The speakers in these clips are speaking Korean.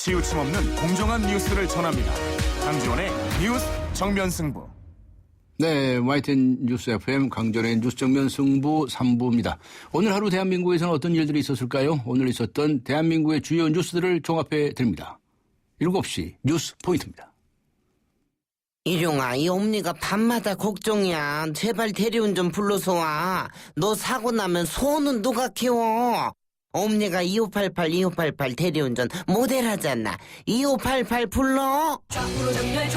치우침 없는 공정한 뉴스를 전합니다. 강지원의 뉴스 정면 승부. 네, YTN 뉴스 FM 강전의 뉴스 정면 승부 3부입니다. 오늘 하루 대한민국에서는 어떤 일들이 있었을까요? 오늘 있었던 대한민국의 주요 뉴스들을 종합해 드립니다. 7시 뉴스 포인트입니다. 이룡아, 이 엄니가 밤마다 걱정이야. 제발 대리운전 불러서 와. 너 사고 나면 소는 누가 키워? 엄니가 2588 대리운전 모델하잖아. 2588 불러. 좌우로 정렬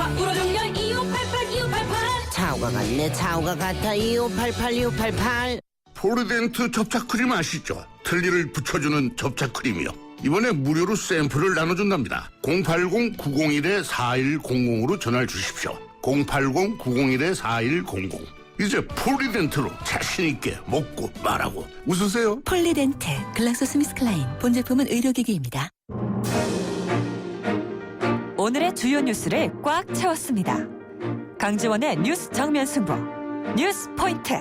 2588 차우가 같네, 차우가 같아. 2588. 포르덴트 접착크림 아시죠? 틀니를 붙여주는 접착크림이요. 이번에 무료로 샘플을 나눠준답니다. 080-901-4100으로 전화를 주십시오. 080-901-4100. 이제 폴리덴트로 자신있게 먹고 말하고 웃으세요. 폴리덴트 글락소스미스클라인 본제품은 의료기기입니다. 오늘의 주요 뉴스를 꽉 채웠습니다. 강지원의 뉴스 정면 승부 뉴스 포인트.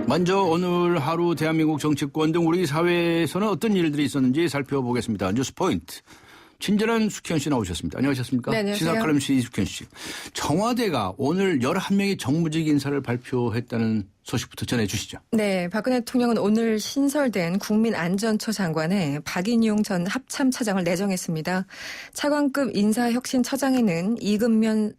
먼저 오늘 하루 대한민국 정치권 등 우리 사회에서는 어떤 일들이 있었는지 살펴보겠습니다. 뉴스 포인트. 친절한 숙현 씨 나오셨습니다. 안녕하셨습니까? 네, 안녕하세요. 시사칼럼씨 이숙현 씨. 청와대가 오늘 11명의 정무직 인사를 발표했다는 소식부터 전해주시죠. 네, 박근혜 대통령은 오늘 신설된 국민안전처 장관에 박인용 전 합참차장을 내정했습니다. 차관급 인사혁신처장에는 이근면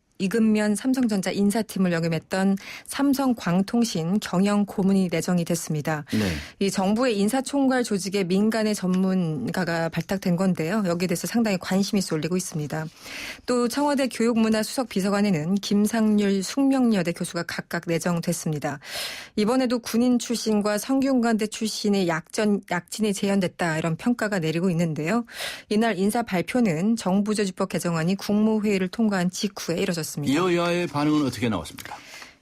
삼성전자 인사팀을 역임했던 삼성광통신 경영고문이 내정이 됐습니다. 네. 이 정부의 인사총괄 조직에 민간의 전문가가 발탁된 건데요. 여기에 대해서 상당히 관심이 쏠리고 있습니다. 또 청와대 교육문화수석 비서관에는 김상률 숙명여대 교수가 각각 내정됐습니다. 이번에도 군인 출신과 성균관대 출신의 약진이 재현됐다 이런 평가가 내리고 있는데요. 이날 인사 발표는 정부조직법 개정안이 국무회의를 통과한 직후에 이뤄졌습니다. 여야의 반응은 어떻게 나왔습니까?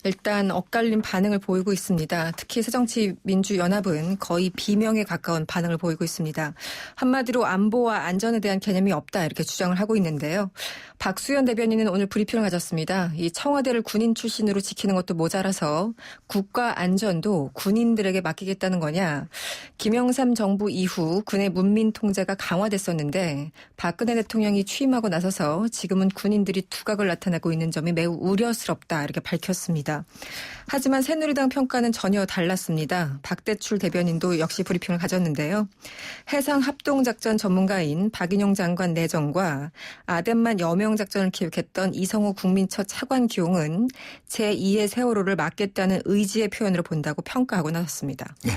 일단 엇갈린 반응을 보이고 있습니다. 특히 새정치민주연합은 거의 비명에 가까운 반응을 보이고 있습니다. 한마디로 안보와 안전에 대한 개념이 없다 이렇게 주장을 하고 있는데요. 박수현 대변인은 오늘 브리핑을 가졌습니다. 이 청와대를 군인 출신으로 지키는 것도 모자라서 국가 안전도 군인들에게 맡기겠다는 거냐. 김영삼 정부 이후 군의 문민 통제가 강화됐었는데 박근혜 대통령이 취임하고 나서서 지금은 군인들이 두각을 나타내고 있는 점이 매우 우려스럽다 이렇게 밝혔습니다. 하지만 새누리당 평가는 전혀 달랐습니다. 박대출 대변인도 역시 브리핑을 가졌는데요. 해상합동작전 전문가인 박인용 장관 내정과 아덴만 여명작전을 기획했던 이성우 국민처 차관 기용은 제2의 세월호를 막겠다는 의지의 표현으로 본다고 평가하고 나섰습니다. 네.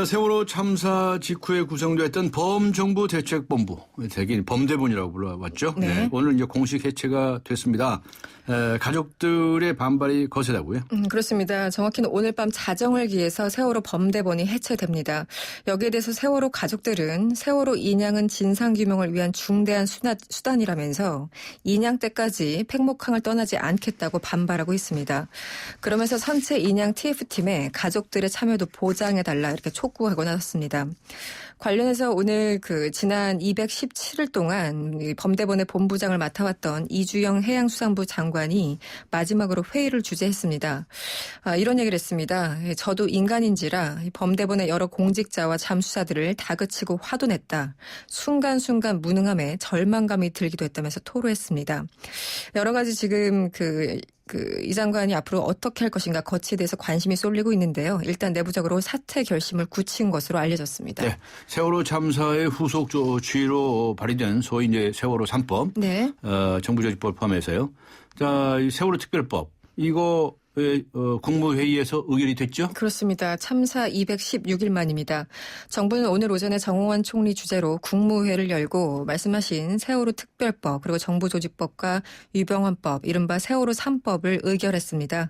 세월호 참사 직후에 구성됐던 범정부대책본부, 대긴 범대본이라고 불러왔죠. 네. 네. 오늘 이제 공식 해체가 됐습니다. 가족들의 반발이 거세다고요? 그렇습니다. 정확히는 오늘 밤 자정을 기해서 세월호 범대본이 해체됩니다. 여기에 대해서 세월호 가족들은 세월호 인양은 진상규명을 위한 중대한 수단이라면서 인양 때까지 팽목항을 떠나지 않겠다고 반발하고 있습니다. 그러면서 선체 인양 TF팀에 가족들의 참여도 보장해달라 이렇게 촉구하고 나섰습니다. 관련해서 오늘 지난 217일 동안 범대본의 본부장을 맡아왔던 이주영 해양수산부 장관이 마지막으로 회의를 주재했습니다. 이런 얘기를 했습니다. 저도 인간인지라 범대본의 여러 공직자와 잠수사들을 다그치고 화도 냈다. 순간순간 무능함에 절망감이 들기도 했다면서 토로했습니다. 여러 가지 지금 이 장관이 앞으로 어떻게 할 것인가 거치에 대해서 관심이 쏠리고 있는데요. 일단 내부적으로 사퇴 결심을 굳힌 것으로 알려졌습니다. 네. 세월호 참사의 후속 조치로 발의된 소위 이제 세월호 3법, 네. 정부조직법을 포함해서요. 자, 이 세월호 특별법 이거 국무회의에서 의결이 됐죠? 그렇습니다. 참사 216일 만입니다. 정부는 오늘 오전에 정홍원 총리 주재로 국무회의를 열고 말씀하신 세월호 특별법 그리고 정부조직법과 유병헌법 이른바 세월호 3법을 의결했습니다.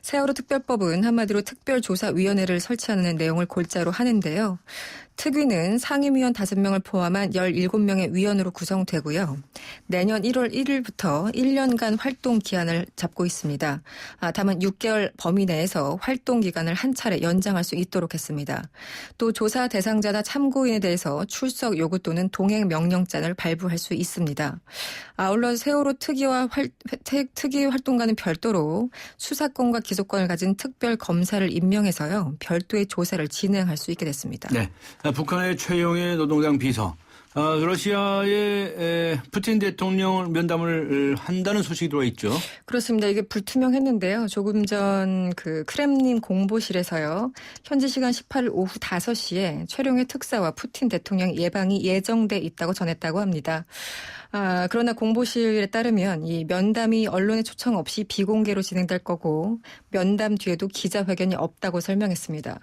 세월호 특별법은 한마디로 특별조사위원회를 설치하는 내용을 골자로 하는데요. 특위는 상임위원 5명을 포함한 17명의 위원으로 구성되고요. 내년 1월 1일부터 1년간 활동 기한을 잡고 있습니다. 다만 6개월 범위 내에서 활동 기간을 한 차례 연장할 수 있도록 했습니다. 또 조사 대상자나 참고인에 대해서 출석 요구 또는 동행 명령장을 발부할 수 있습니다. 아울러 세월호 특위 활동과는 별도로 수사권과 기소권을 가진 특별 검사를 임명해서요. 별도의 조사를 진행할 수 있게 됐습니다. 네. 북한의 최영애 노동당 비서 러시아의 푸틴 대통령 면담을 한다는 소식이 들어와 있죠. 그렇습니다. 이게 불투명했는데요. 조금 전 그 크렘린 공보실에서요. 현지 시간 18일 오후 5시에 최룡해 특사와 푸틴 대통령 예방이 예정돼 있다고 전했다고 합니다. 그러나 공보실에 따르면 이 면담이 언론의 초청 없이 비공개로 진행될 거고 면담 뒤에도 기자회견이 없다고 설명했습니다.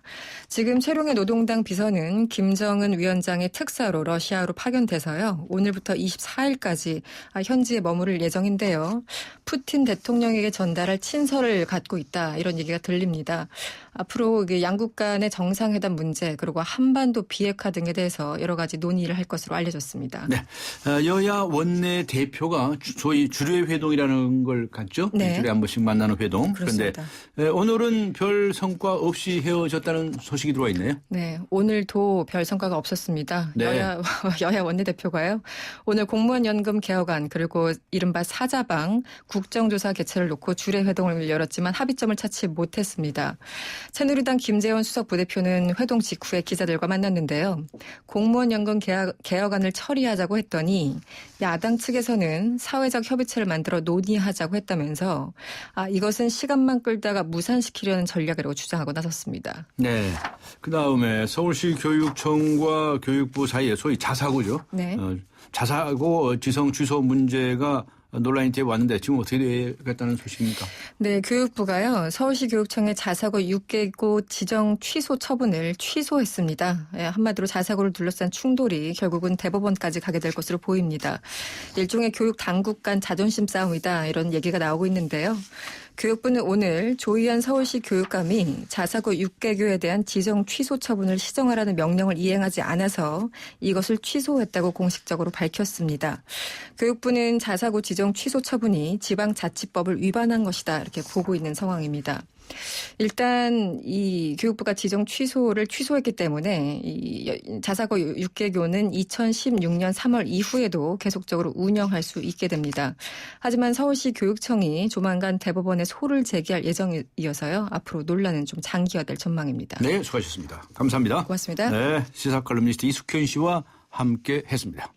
지금 최룡해 노동당 비서는 김정은 위원장의 특사로 러시아로 파견돼서요. 오늘부터 24일까지 현지에 머무를 예정인데요. 푸틴 대통령에게 전달할 친서를 갖고 있다 이런 얘기가 들립니다. 앞으로 양국 간의 정상회담 문제 그리고 한반도 비핵화 등에 대해서 여러 가지 논의를 할 것으로 알려졌습니다. 네, 여야 원내 대표가 소위 주례 회동이라는 걸 갖죠. 네. 일주일에 한 번씩 만나는 회동. 그렇습니다. 그런데 오늘은 별 성과 없이 헤어졌다는 소식이 들어와 있네요. 네, 오늘도 별 성과가 없었습니다. 네. 여야 원내대표가요. 오늘 공무원 연금 개혁안 그리고 이른바 사자방 국정조사 개최를 놓고 주례 회동을 열었지만 합의점을 찾지 못했습니다. 새누리당 김재원 수석 부대표는 회동 직후에 기자들과 만났는데요. 공무원 연금 개혁안을 처리하자고 했더니 야당 측에서는 사회적 협의체를 만들어 논의하자고 했다면서 이것은 시간만 끌다가 무산시키려는 전략이라고 주장하고 나섰습니다. 네. 그다음에 서울시 교육청과 교육부 사이에 소위 자사고죠. 네. 자사고 지성 취소 문제가 논란이 되어 왔는데 지금 어떻게 되겠다는 소식입니까? 네, 교육부가요. 서울시 교육청의 자사고 6개고 지정 취소 처분을 취소했습니다. 한마디로 자사고를 둘러싼 충돌이 결국은 대법원까지 가게 될 것으로 보입니다. 일종의 교육 당국 간 자존심 싸움이다 이런 얘기가 나오고 있는데요. 교육부는 오늘 조희연 서울시 교육감이 자사고 6개교에 대한 지정 취소 처분을 시정하라는 명령을 이행하지 않아서 이것을 취소했다고 공식적으로 밝혔습니다. 교육부는 자사고 지정 취소 처분이 지방자치법을 위반한 것이다 이렇게 보고 있는 상황입니다. 일단 이 교육부가 지정 취소를 취소했기 때문에 이 자사고 6개교는 2016년 3월 이후에도 계속적으로 운영할 수 있게 됩니다. 하지만 서울시 교육청이 조만간 대법원에 소를 제기할 예정이어서요. 앞으로 논란은 좀 장기화될 전망입니다. 네, 수고하셨습니다. 감사합니다. 고맙습니다. 네, 시사 칼럼니스트 이숙현 씨와 함께 했습니다.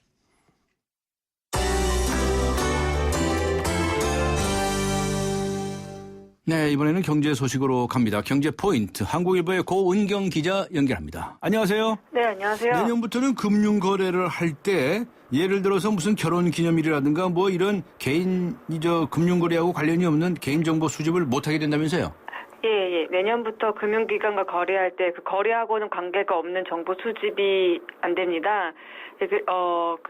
네, 이번에는 경제 소식으로 갑니다. 경제 포인트 한국일보의 고은경 기자 연결합니다. 안녕하세요. 네, 안녕하세요. 내년부터는 금융 거래를 할 때 예를 들어서 무슨 결혼 기념일이라든가 뭐 이런 개인 금융 거래하고 관련이 없는 개인 정보 수집을 못 하게 된다면서요? 예. 내년부터 금융기관과 거래할 때 그 거래하고는 관계가 없는 정보 수집이 안 됩니다.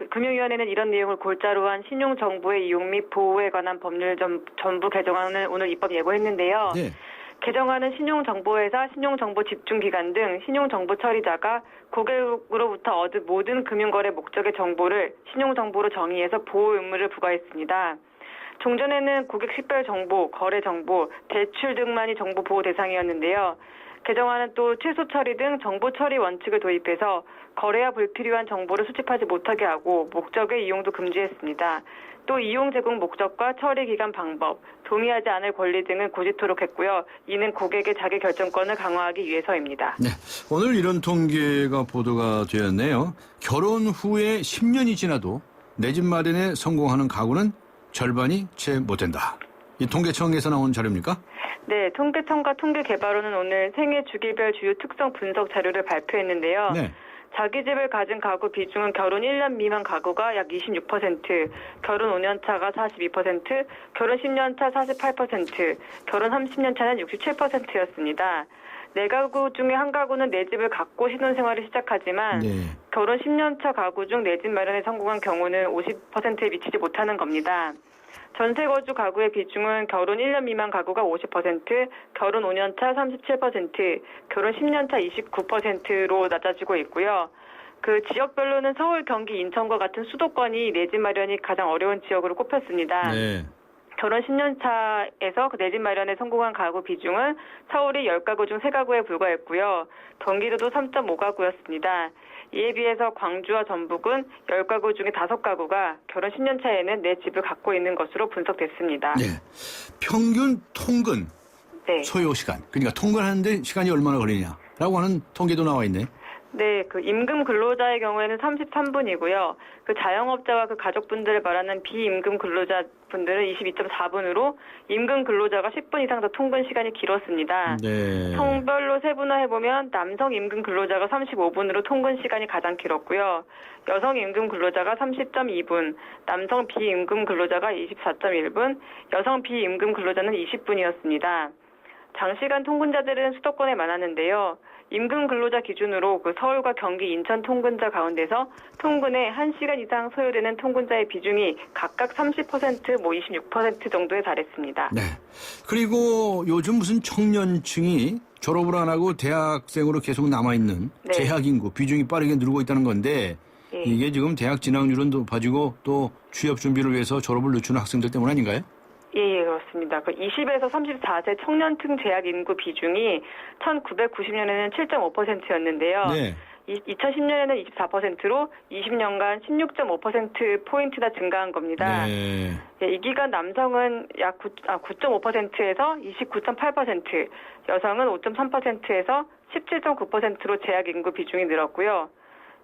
금융위원회는 이런 내용을 골자로 한 신용정보의 이용 및 보호에 관한 법률 전부 개정안을 오늘 입법 예고했는데요. 네. 개정안은 신용정보회사, 신용정보 집중기관 등 신용정보 처리자가 고객으로부터 얻은 모든 금융거래 목적의 정보를 신용정보로 정의해서 보호 의무를 부과했습니다. 종전에는 고객 식별 정보, 거래 정보, 대출 등만이 정보 보호 대상이었는데요. 개정안은 또 최소 처리 등 정보 처리 원칙을 도입해서 거래와 불필요한 정보를 수집하지 못하게 하고 목적의 이용도 금지했습니다. 또 이용 제공 목적과 처리 기간 방법, 동의하지 않을 권리 등은 고지토록 했고요. 이는 고객의 자기 결정권을 강화하기 위해서입니다. 네, 오늘 이런 통계가 보도가 되었네요. 결혼 후에 10년이 지나도 내 집 마련에 성공하는 가구는 절반이 채 못 된다. 이 통계청에서 나온 자료입니까? 네, 통계청과 통계개발원은 오늘 생애 주기별 주요 특성 분석 자료를 발표했는데요. 네. 자기 집을 가진 가구 비중은 결혼 1년 미만 가구가 약 26%, 결혼 5년 차가 42%, 결혼 10년 차 48%, 결혼 30년 차는 67%였습니다. 네 가구 중에 한 가구는 내 집을 갖고 신혼생활을 시작하지만 결혼 10년 차 가구 중 내 집 마련에 성공한 경우는 50%에 미치지 못하는 겁니다. 전세 거주 가구의 비중은 결혼 1년 미만 가구가 50%, 결혼 5년 차 37%, 결혼 10년 차 29%로 낮아지고 있고요. 그 지역별로는 서울, 경기, 인천과 같은 수도권이 내 집 마련이 가장 어려운 지역으로 꼽혔습니다. 네. 결혼 10년 차에서 내 집 마련에 성공한 가구 비중은 서울이 10가구 중 3가구에 불과했고요. 경기도도 3.5가구였습니다. 이에 비해서 광주와 전북은 10가구 중에 5가구가 결혼 10년 차에는 내 집을 갖고 있는 것으로 분석됐습니다. 네. 평균 통근 소요 시간, 그러니까 통근하는데 시간이 얼마나 걸리냐라고 하는 통계도 나와 있네. 네, 그 임금 근로자의 경우에는 33분이고요. 그 자영업자와 그 가족분들을 말하는 비임금 근로자분들은 22.4분으로 임금 근로자가 10분 이상 더 통근 시간이 길었습니다. 네. 성별로 세분화해보면 남성 임금 근로자가 35분으로 통근 시간이 가장 길었고요. 여성 임금 근로자가 30.2분, 남성 비임금 근로자가 24.1분, 여성 비임금 근로자는 20분이었습니다. 장시간 통근자들은 수도권에 많았는데요. 임금 근로자 기준으로 그 서울과 경기, 인천 통근자 가운데서 통근에 1시간 이상 소요되는 통근자의 비중이 각각 30%, 26% 정도에 달했습니다. 네. 그리고 요즘 무슨 청년층이 졸업을 안 하고 대학생으로 계속 남아있는 네. 재학 인구 비중이 빠르게 늘고 있다는 건데 예. 이게 지금 대학 진학률은 높아지고 또 취업 준비를 위해서 졸업을 늦추는 학생들 때문 아닌가요? 예, 그렇습니다. 그 20에서 34세 청년층 재학 인구 비중이 1990년에는 7.5%였는데요. 네. 2010년에는 24%로 20년간 16.5%포인트나 증가한 겁니다. 네. 예, 이 기간 남성은 약 9.5%에서 29.8%, 여성은 5.3%에서 17.9%로 재학 인구 비중이 늘었고요.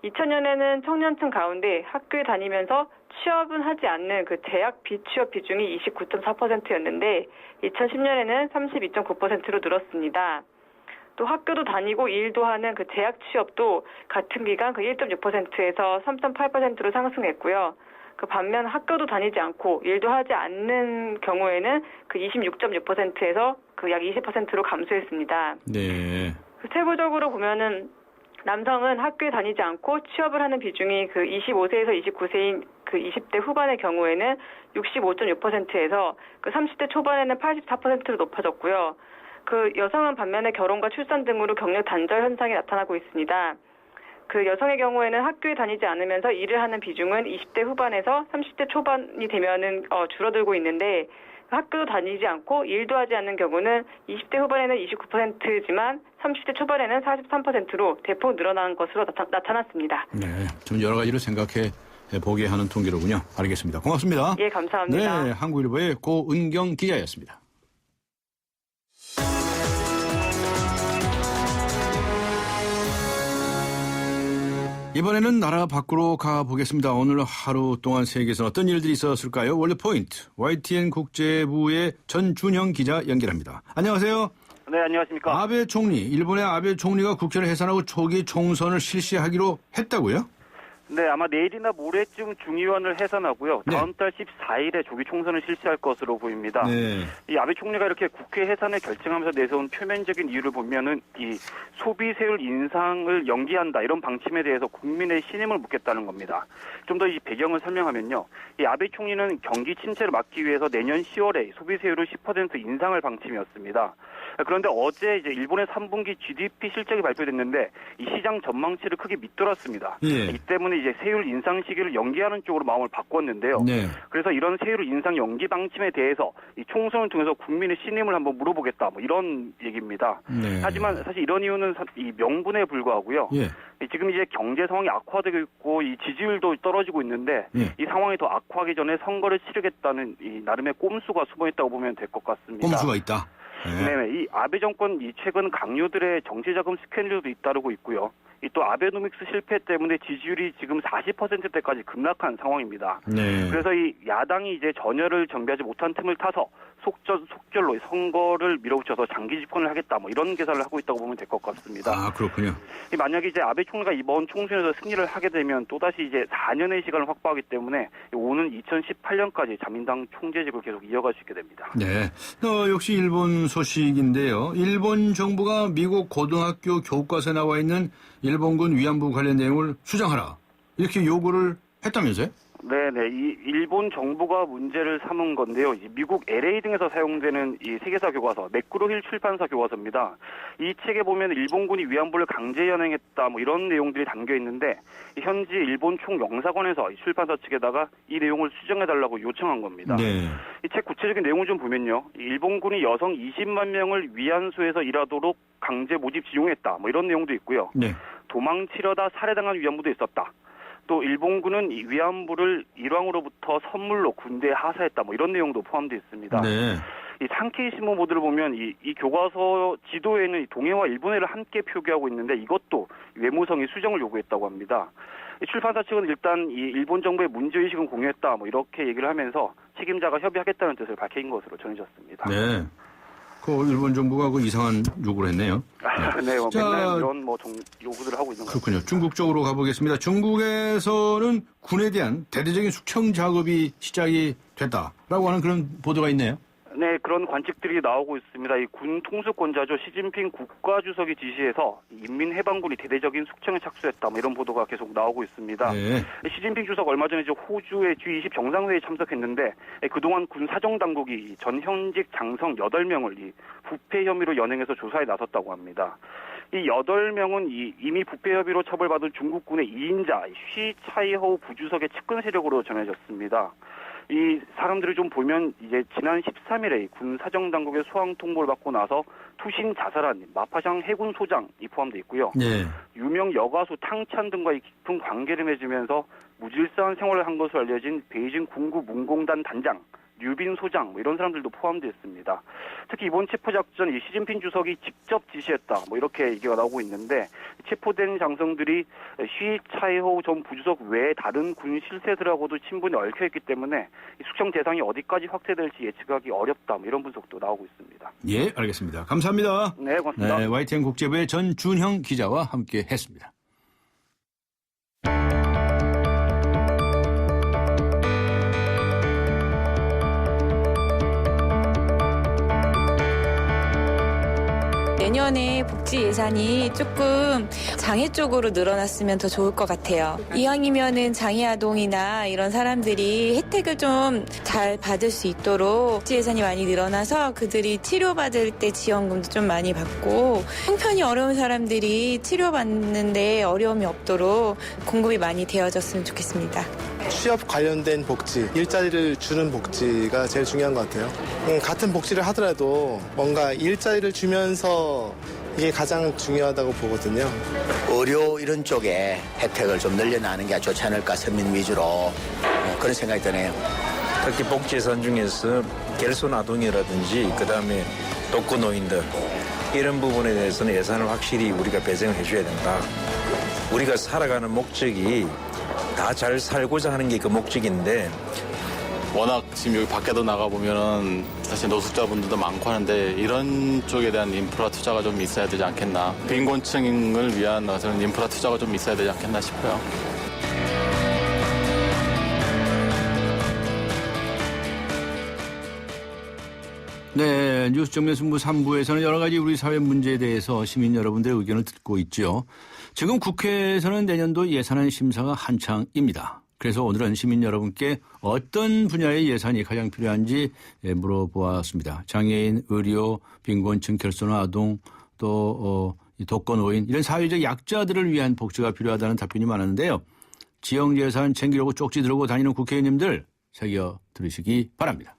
2000년에는 청년층 가운데 학교에 다니면서 취업은 하지 않는 그 재학 비취업 비중이 29.4%였는데 2010년에는 32.9%로 늘었습니다. 또 학교도 다니고 일도 하는 그 재학 취업도 같은 기간 그 1.6%에서 3.8%로 상승했고요. 그 반면 학교도 다니지 않고 일도 하지 않는 경우에는 그 26.6%에서 그 약 20%로 감소했습니다. 네. 세부적으로 보면은 남성은 학교에 다니지 않고 취업을 하는 비중이 그 25세에서 29세인 그 20대 후반의 경우에는 65.6%에서 그 30대 초반에는 84%로 높아졌고요. 그 여성은 반면에 결혼과 출산 등으로 경력 단절 현상이 나타나고 있습니다. 그 여성의 경우에는 학교에 다니지 않으면서 일을 하는 비중은 20대 후반에서 30대 초반이 되면은 줄어들고 있는데 학교도 다니지 않고 일도 하지 않는 경우는 20대 후반에는 29%지만 30대 초반에는 43%로 대폭 늘어난 것으로 나타났습니다. 네. 좀 여러 가지로 생각해 보게 하는 통계로군요. 알겠습니다. 고맙습니다. 예, 감사합니다. 네, 한국일보의 고은경 기자였습니다. 이번에는 나라 밖으로 가보겠습니다. 오늘 하루 동안 세계에서 어떤 일들이 있었을까요? 원래 포인트, YTN 국제부의 전준형 기자 연결합니다. 안녕하세요. 네, 안녕하십니까. 아베 총리, 일본의 아베 총리가 국회를 해산하고 초기 총선을 실시하기로 했다고요? 네, 아마 내일이나 모레쯤 중의원을 해산하고요. 네. 다음 달 14일에 조기 총선을 실시할 것으로 보입니다. 네. 이 아베 총리가 이렇게 국회 해산을 결정하면서 내세운 표면적인 이유를 보면은 이 소비세율 인상을 연기한다 이런 방침에 대해서 국민의 신임을 묻겠다는 겁니다. 좀 더 이 배경을 설명하면요. 이 아베 총리는 경기 침체를 막기 위해서 내년 10월에 소비세율을 10% 인상할 방침이었습니다. 그런데 어제 이제 일본의 3분기 GDP 실적이 발표됐는데 이 시장 전망치를 크게 밑돌았습니다. 예. 이 때문에 이제 세율 인상 시기를 연기하는 쪽으로 마음을 바꿨는데요. 네. 그래서 이런 세율 인상 연기 방침에 대해서 이 총선을 통해서 국민의 신임을 한번 물어보겠다, 뭐 이런 얘기입니다. 네. 하지만 사실 이런 이유는 이 명분에 불과하고요. 예. 지금 이제 경제 상황이 악화되고 있고 이 지지율도 떨어지고 있는데 예. 이 상황이 더 악화하기 전에 선거를 치르겠다는 이 나름의 꼼수가 숨어있다고 보면 될 것 같습니다. 꼼수가 있다. 네. 네, 이 아베 정권 이 최근 강요들의 정치자금 스캔들도 잇따르고 있고요. 이 또 아베노믹스 실패 때문에 지지율이 지금 40%대까지 급락한 상황입니다. 네. 그래서 이 야당이 이제 전열을 정비하지 못한 틈을 타서 속절로 선거를 밀어붙여서 장기 집권을 하겠다, 뭐 이런 계산을 하고 있다고 보면 될 것 같습니다. 아, 그렇군요. 만약에 이제 아베 총리가 이번 총선에서 승리를 하게 되면 또다시 이제 4년의 시간을 확보하기 때문에 오는 2018년까지 자민당 총재직을 계속 이어갈 수 있게 됩니다. 네. 역시 일본 소식인데요. 일본 정부가 미국 고등학교 교과서에 나와 있는 일본군 위안부 관련 내용을 수정하라, 이렇게 요구를 했다면서요? 네네. 이 일본 정부가 문제를 삼은 건데요. 미국 LA 등에서 사용되는 이 세계사 교과서, 매크로힐 출판사 교과서입니다. 이 책에 보면 일본군이 위안부를 강제 연행했다, 뭐 이런 내용들이 담겨 있는데 현지 일본 총영사관에서 이 출판사 측에다가 이 내용을 수정해달라고 요청한 겁니다. 네. 이 책 구체적인 내용을 좀 보면요. 일본군이 여성 20만 명을 위안소에서 일하도록 강제 모집 지용했다, 뭐 이런 내용도 있고요. 네. 도망치려다 살해당한 위안부도 있었다. 또 일본군은 이 위안부를 일왕으로부터 선물로 군대에 하사했다, 뭐 이런 내용도 포함되어 있습니다. 네. 이 상케이 신문 보도를 보면 이 교과서 지도에는 동해와 일본해를 함께 표기하고 있는데 이것도 외무성이 수정을 요구했다고 합니다. 출판사 측은 일단 이 일본 정부의 문제의식은 공유했다 뭐 이렇게 얘기를 하면서 책임자가 협의하겠다는 뜻을 밝힌 것으로 전해졌습니다. 네. 그 일본 정부가 그 이상한 요구를 했네요. 네, 뭐 맨날 이런 뭐 요구들을 하고 있는 거죠. 그렇군요. 중국 쪽으로 가보겠습니다. 중국에서는 군에 대한 대대적인 숙청 작업이 시작이 됐다라고 하는 그런 보도가 있네요. 네, 그런 관측들이 나오고 있습니다. 이 군 통수권자죠. 시진핑 국가주석이 지시해서 인민해방군이 대대적인 숙청에 착수했다. 뭐 이런 보도가 계속 나오고 있습니다. 네. 시진핑 주석 얼마 전에 호주의 G20 정상회의에 참석했는데 그동안 군 사정당국이 전 현직 장성 8명을 이 부패 혐의로 연행해서 조사에 나섰다고 합니다. 이 8명은 이미 부패 혐의로 처벌받은 중국군의 2인자 쉬 차이허우 부주석의 측근 세력으로 전해졌습니다. 이 사람들을 좀 보면 이제 지난 13일에 군 사정당국의 소환 통보를 받고 나서 투신 자살한 마파샹 해군 소장이 포함되어 있고요. 네. 유명 여가수 탕찬 등과의 깊은 관계를 맺으면서 무질서한 생활을 한 것으로 알려진 베이징 군구 문공단 단장 류빈 소장 뭐 이런 사람들도 포함되어 있습니다. 특히 이번 체포작전 이 시진핑 주석이 직접 지시했다 뭐 이렇게 얘기가 나오고 있는데 체포된 장성들이 쉬 차이호우 전 부주석 외에 다른 군 실세들하고도 친분이 얽혀있기 때문에 숙청 대상이 어디까지 확대될지 예측하기 어렵다 뭐 이런 분석도 나오고 있습니다. 예, 알겠습니다. 감사합니다. 네, 고맙습니다. 네, YTN 국제부의 전준형 기자와 함께했습니다. 내년에 복지 예산이 조금 장애 쪽으로 늘어났으면 더 좋을 것 같아요. 이왕이면은 장애 아동이나 이런 사람들이 혜택을 좀 잘 받을 수 있도록 복지 예산이 많이 늘어나서 그들이 치료받을 때 지원금도 좀 많이 받고 형편이 어려운 사람들이 치료받는데 어려움이 없도록 공급이 많이 되어졌으면 좋겠습니다. 취업 관련된 복지, 일자리를 주는 복지가 제일 중요한 것 같아요. 같은 복지를 하더라도 뭔가 일자리를 주면서 이게 가장 중요하다고 보거든요. 의료 이런 쪽에 혜택을 좀 늘려나가는 게 좋지 않을까, 서민 위주로 그런 생각이 드네요. 특히 복지 예산 중에서 결손 아동이라든지 그다음에 독거 노인들 이런 부분에 대해서는 예산을 확실히 우리가 배정을 해줘야 된다. 우리가 살아가는 목적이 다 잘 살고자 하는 게 그 목적인데 워낙 지금 여기 밖에도 나가보면은 사실 노숙자분들도 많고 하는데 이런 쪽에 대한 인프라 투자가 좀 있어야 되지 않겠나. 빈곤층을 위한 그런 인프라 투자가 좀 있어야 되지 않겠나 싶어요. 네, 뉴스 정면 승부 3부에서는 여러 가지 우리 사회 문제에 대해서 시민 여러분들의 의견을 듣고 있죠. 지금 국회에서는 내년도 예산안 심사가 한창입니다. 그래서 오늘은 시민 여러분께 어떤 분야의 예산이 가장 필요한지 물어보았습니다. 장애인, 의료, 빈곤층, 결손 아동, 또 독거 노인 이런 사회적 약자들을 위한 복지가 필요하다는 답변이 많았는데요. 지역 예산 챙기려고 쪽지 들고 다니는 국회의원님들 새겨 들으시기 바랍니다.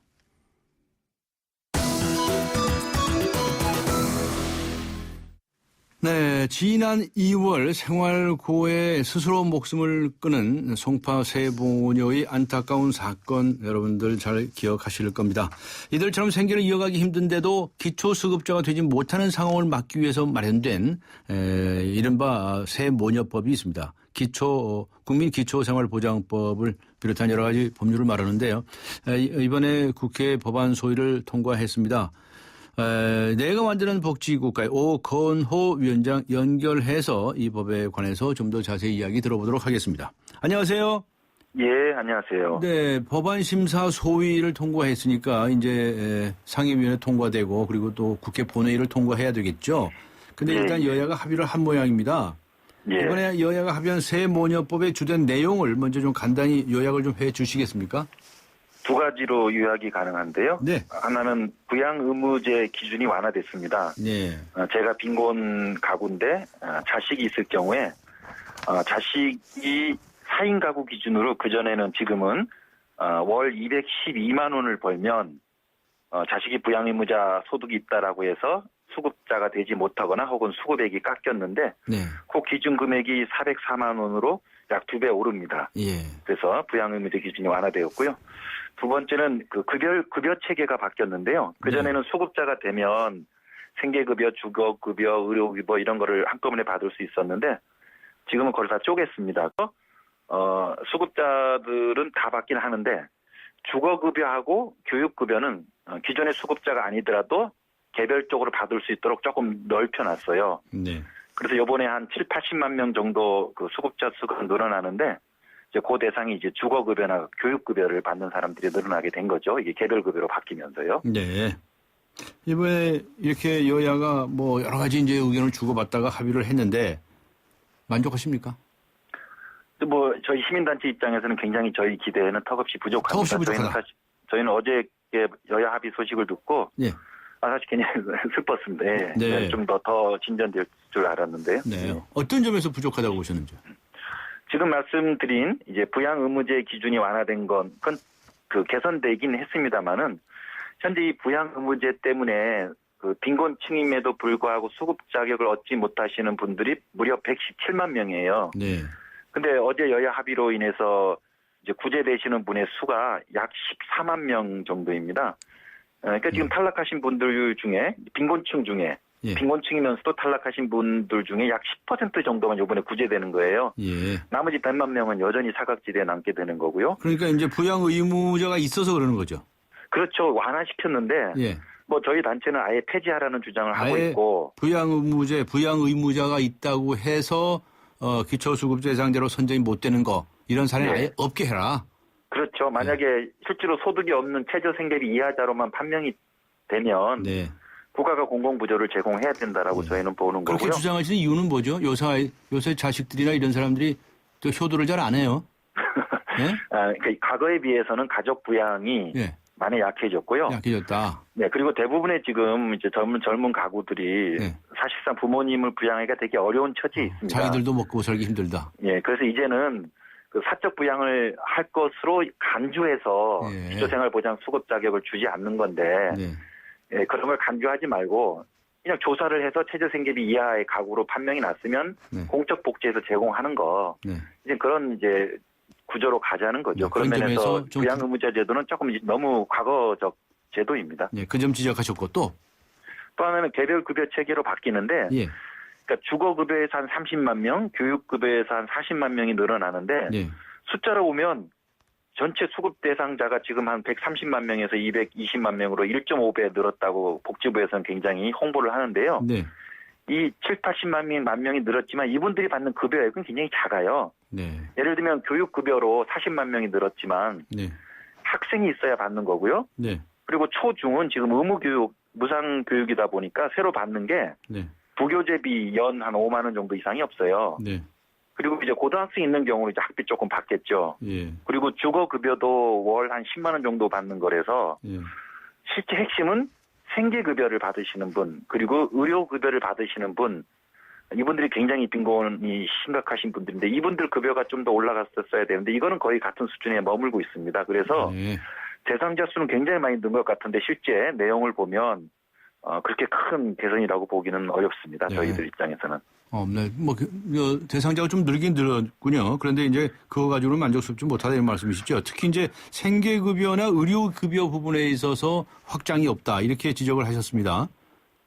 네, 지난 2월 생활고에 스스로 목숨을 끊은 송파 세모녀의 안타까운 사건 여러분들 잘 기억하실 겁니다. 이들처럼 생계를 이어가기 힘든데도 기초수급자가 되지 못하는 상황을 막기 위해서 마련된 이른바 세모녀법이 있습니다. 국민기초생활보장법을 비롯한 여러 가지 법률을 말하는데요. 이번에 국회 법안 소위를 통과했습니다. 내가 만드는 복지국가의 오건호 위원장 연결해서 이 법에 관해서 좀 더 자세히 이야기 들어보도록 하겠습니다. 안녕하세요. 예, 안녕하세요. 네, 법안 심사 소위를 통과했으니까 이제 상임위원회 통과되고 그리고 또 국회 본회의를 통과해야 되겠죠. 근데 일단 여야가 합의를 한 모양입니다. 예. 이번에 여야가 합의한 세모녀법의 주된 내용을 먼저 좀 간단히 요약을 좀 해 주시겠습니까? 두 가지로 요약이 가능한데요. 네. 하나는 부양 의무제 기준이 완화됐습니다. 네. 제가 빈곤 가구인데 자식이 있을 경우에 자식이 4인 가구 기준으로 그전에는 지금은 월 212만 원을 벌면 자식이 부양 의무자 소득이 있다라고 해서 수급자가 되지 못하거나 혹은 수급액이 깎였는데 네. 그 기준 금액이 404만 원으로 약 2배 오릅니다. 예. 그래서 부양의무제 기준이 완화되었고요. 두 번째는 그 급여 체계가 바뀌었는데요. 그전에는 수급자가 되면 생계급여, 주거급여, 의료급여 이런 거를 한꺼번에 받을 수 있었는데 지금은 그걸 다 쪼갰습니다. 수급자들은 다 받긴 하는데 주거급여하고 교육급여는 기존의 수급자가 아니더라도 개별적으로 받을 수 있도록 조금 넓혀놨어요. 네. 그래서 이번에 한 7, 80만 명 정도 그 수급자 수가 늘어나는데 이제 그 대상이 이제 주거급여나 교육급여를 받는 사람들이 늘어나게 된 거죠. 이게 개별급여로 바뀌면서요. 네. 이번에 이렇게 여야가 뭐 여러 가지 이제 의견을 주고받다가 합의를 했는데 만족하십니까? 뭐 저희 시민단체 입장에서는 굉장히 저희 기대에는 턱없이 부족합니다. 턱없이 부족하다. 저희는 어제 여야 합의 소식을 듣고 예. 사실 굉장히 슬펐습니다. 네. 좀 더 진전될 줄 알았는데요. 네. 어떤 점에서 부족하다고 보셨는지? 지금 말씀드린 이제 부양 의무제 기준이 완화된 건 그건 그 개선되긴 했습니다만은 현재 이 부양 의무제 때문에 그 빈곤층임에도 불구하고 수급 자격을 얻지 못하시는 분들이 무려 117만 명이에요. 네. 근데 어제 여야 합의로 인해서 이제 구제되시는 분의 수가 약 14만 명 정도입니다. 그러니까 지금 탈락하신 분들 중에 빈곤층 중에 예. 빈곤층이면서도 탈락하신 분들 중에 약 10% 정도만 이번에 구제되는 거예요. 예. 나머지 100만 명은 여전히 사각지대에 남게 되는 거고요. 그러니까 이제 부양 의무자가 있어서 그러는 거죠. 그렇죠. 완화시켰는데 예. 뭐 저희 단체는 아예 폐지하라는 주장을 하고 있고 부양 의무자가 있다고 해서 기초수급 대상자로 선정이 못 되는 거 이런 사례는 네. 아예 없게 해라. 그렇죠. 만약에 실제로 소득이 없는 최저생계비 이하자로만 판명이 되면 네. 국가가 공공부조를 제공해야 된다라고 저희는 보는 그렇게 거고요. 주장하시는 이유는 뭐죠? 요새 자식들이나 이런 사람들이 또 효도를 잘 안 해요. 네? 그러니까 과거에 비해서는 가족 부양이 예. 많이 약해졌고요. 약해졌다. 네, 그리고 대부분의 지금 이제 젊은 가구들이 네. 사실상 부모님을 부양하기가 되게 어려운 처지에 있습니다. 자기들도 먹고 살기 힘들다. 예, 그래서 이제는 그 사적 부양을 할 것으로 간주해서 예. 기초생활보장 수급 자격을 주지 않는 건데 네. 예, 그런 걸 간주하지 말고 그냥 조사를 해서 최저생계비 이하의 가구로 판명이 났으면 네. 공적 복지에서 제공하는 거 네. 이제 그런 이제 구조로 가자는 거죠. 네, 그런 그런 면에서 점에서 좀 부양 의무자 제도는 조금 너무 과거적 제도입니다. 예, 그 점 지적하셨고 또 하나는 개별 급여 체계로 바뀌는데 예. 그러니까 주거급여에서 한 30만 명, 교육급여에서 한 40만 명이 늘어나는데 예. 숫자로 보면 전체 수급 대상자가 지금 한 130만 명에서 220만 명으로 1.5배 늘었다고 복지부에서는 굉장히 홍보를 하는데요. 네. 이 7, 80만 명이 늘었지만 이분들이 받는 급여액은 굉장히 작아요. 네. 예를 들면 교육급여로 40만 명이 늘었지만 네. 학생이 있어야 받는 거고요. 네. 그리고 초중은 지금 의무교육, 무상교육이다 보니까 새로 받는 게 네. 부교재비 연 한 5만 원 정도 이상이 없어요. 네. 그리고 이제 고등학생 있는 경우는 이제 학비 조금 받겠죠. 예. 그리고 주거급여도 월 한 10만 원 정도 받는 거라서 예. 실제 핵심은 생계급여를 받으시는 분, 그리고 의료급여를 받으시는 분, 이분들이 굉장히 빈곤이 심각하신 분들인데 이분들 급여가 좀 더 올라갔었어야 되는데 이거는 거의 같은 수준에 머물고 있습니다. 그래서 네. 대상자 수는 굉장히 많이 는 것 같은데 실제 내용을 보면 그렇게 큰 개선이라고 보기는 어렵습니다. 네. 저희들 입장에서는. 네. 뭐 대상자가 좀 늘긴 늘었군요. 그런데 이제 그거 가지고는 만족스럽지 못하다 이런 말씀이시죠. 특히 이제 생계급여나 의료급여 부분에 있어서 확장이 없다 이렇게 지적을 하셨습니다.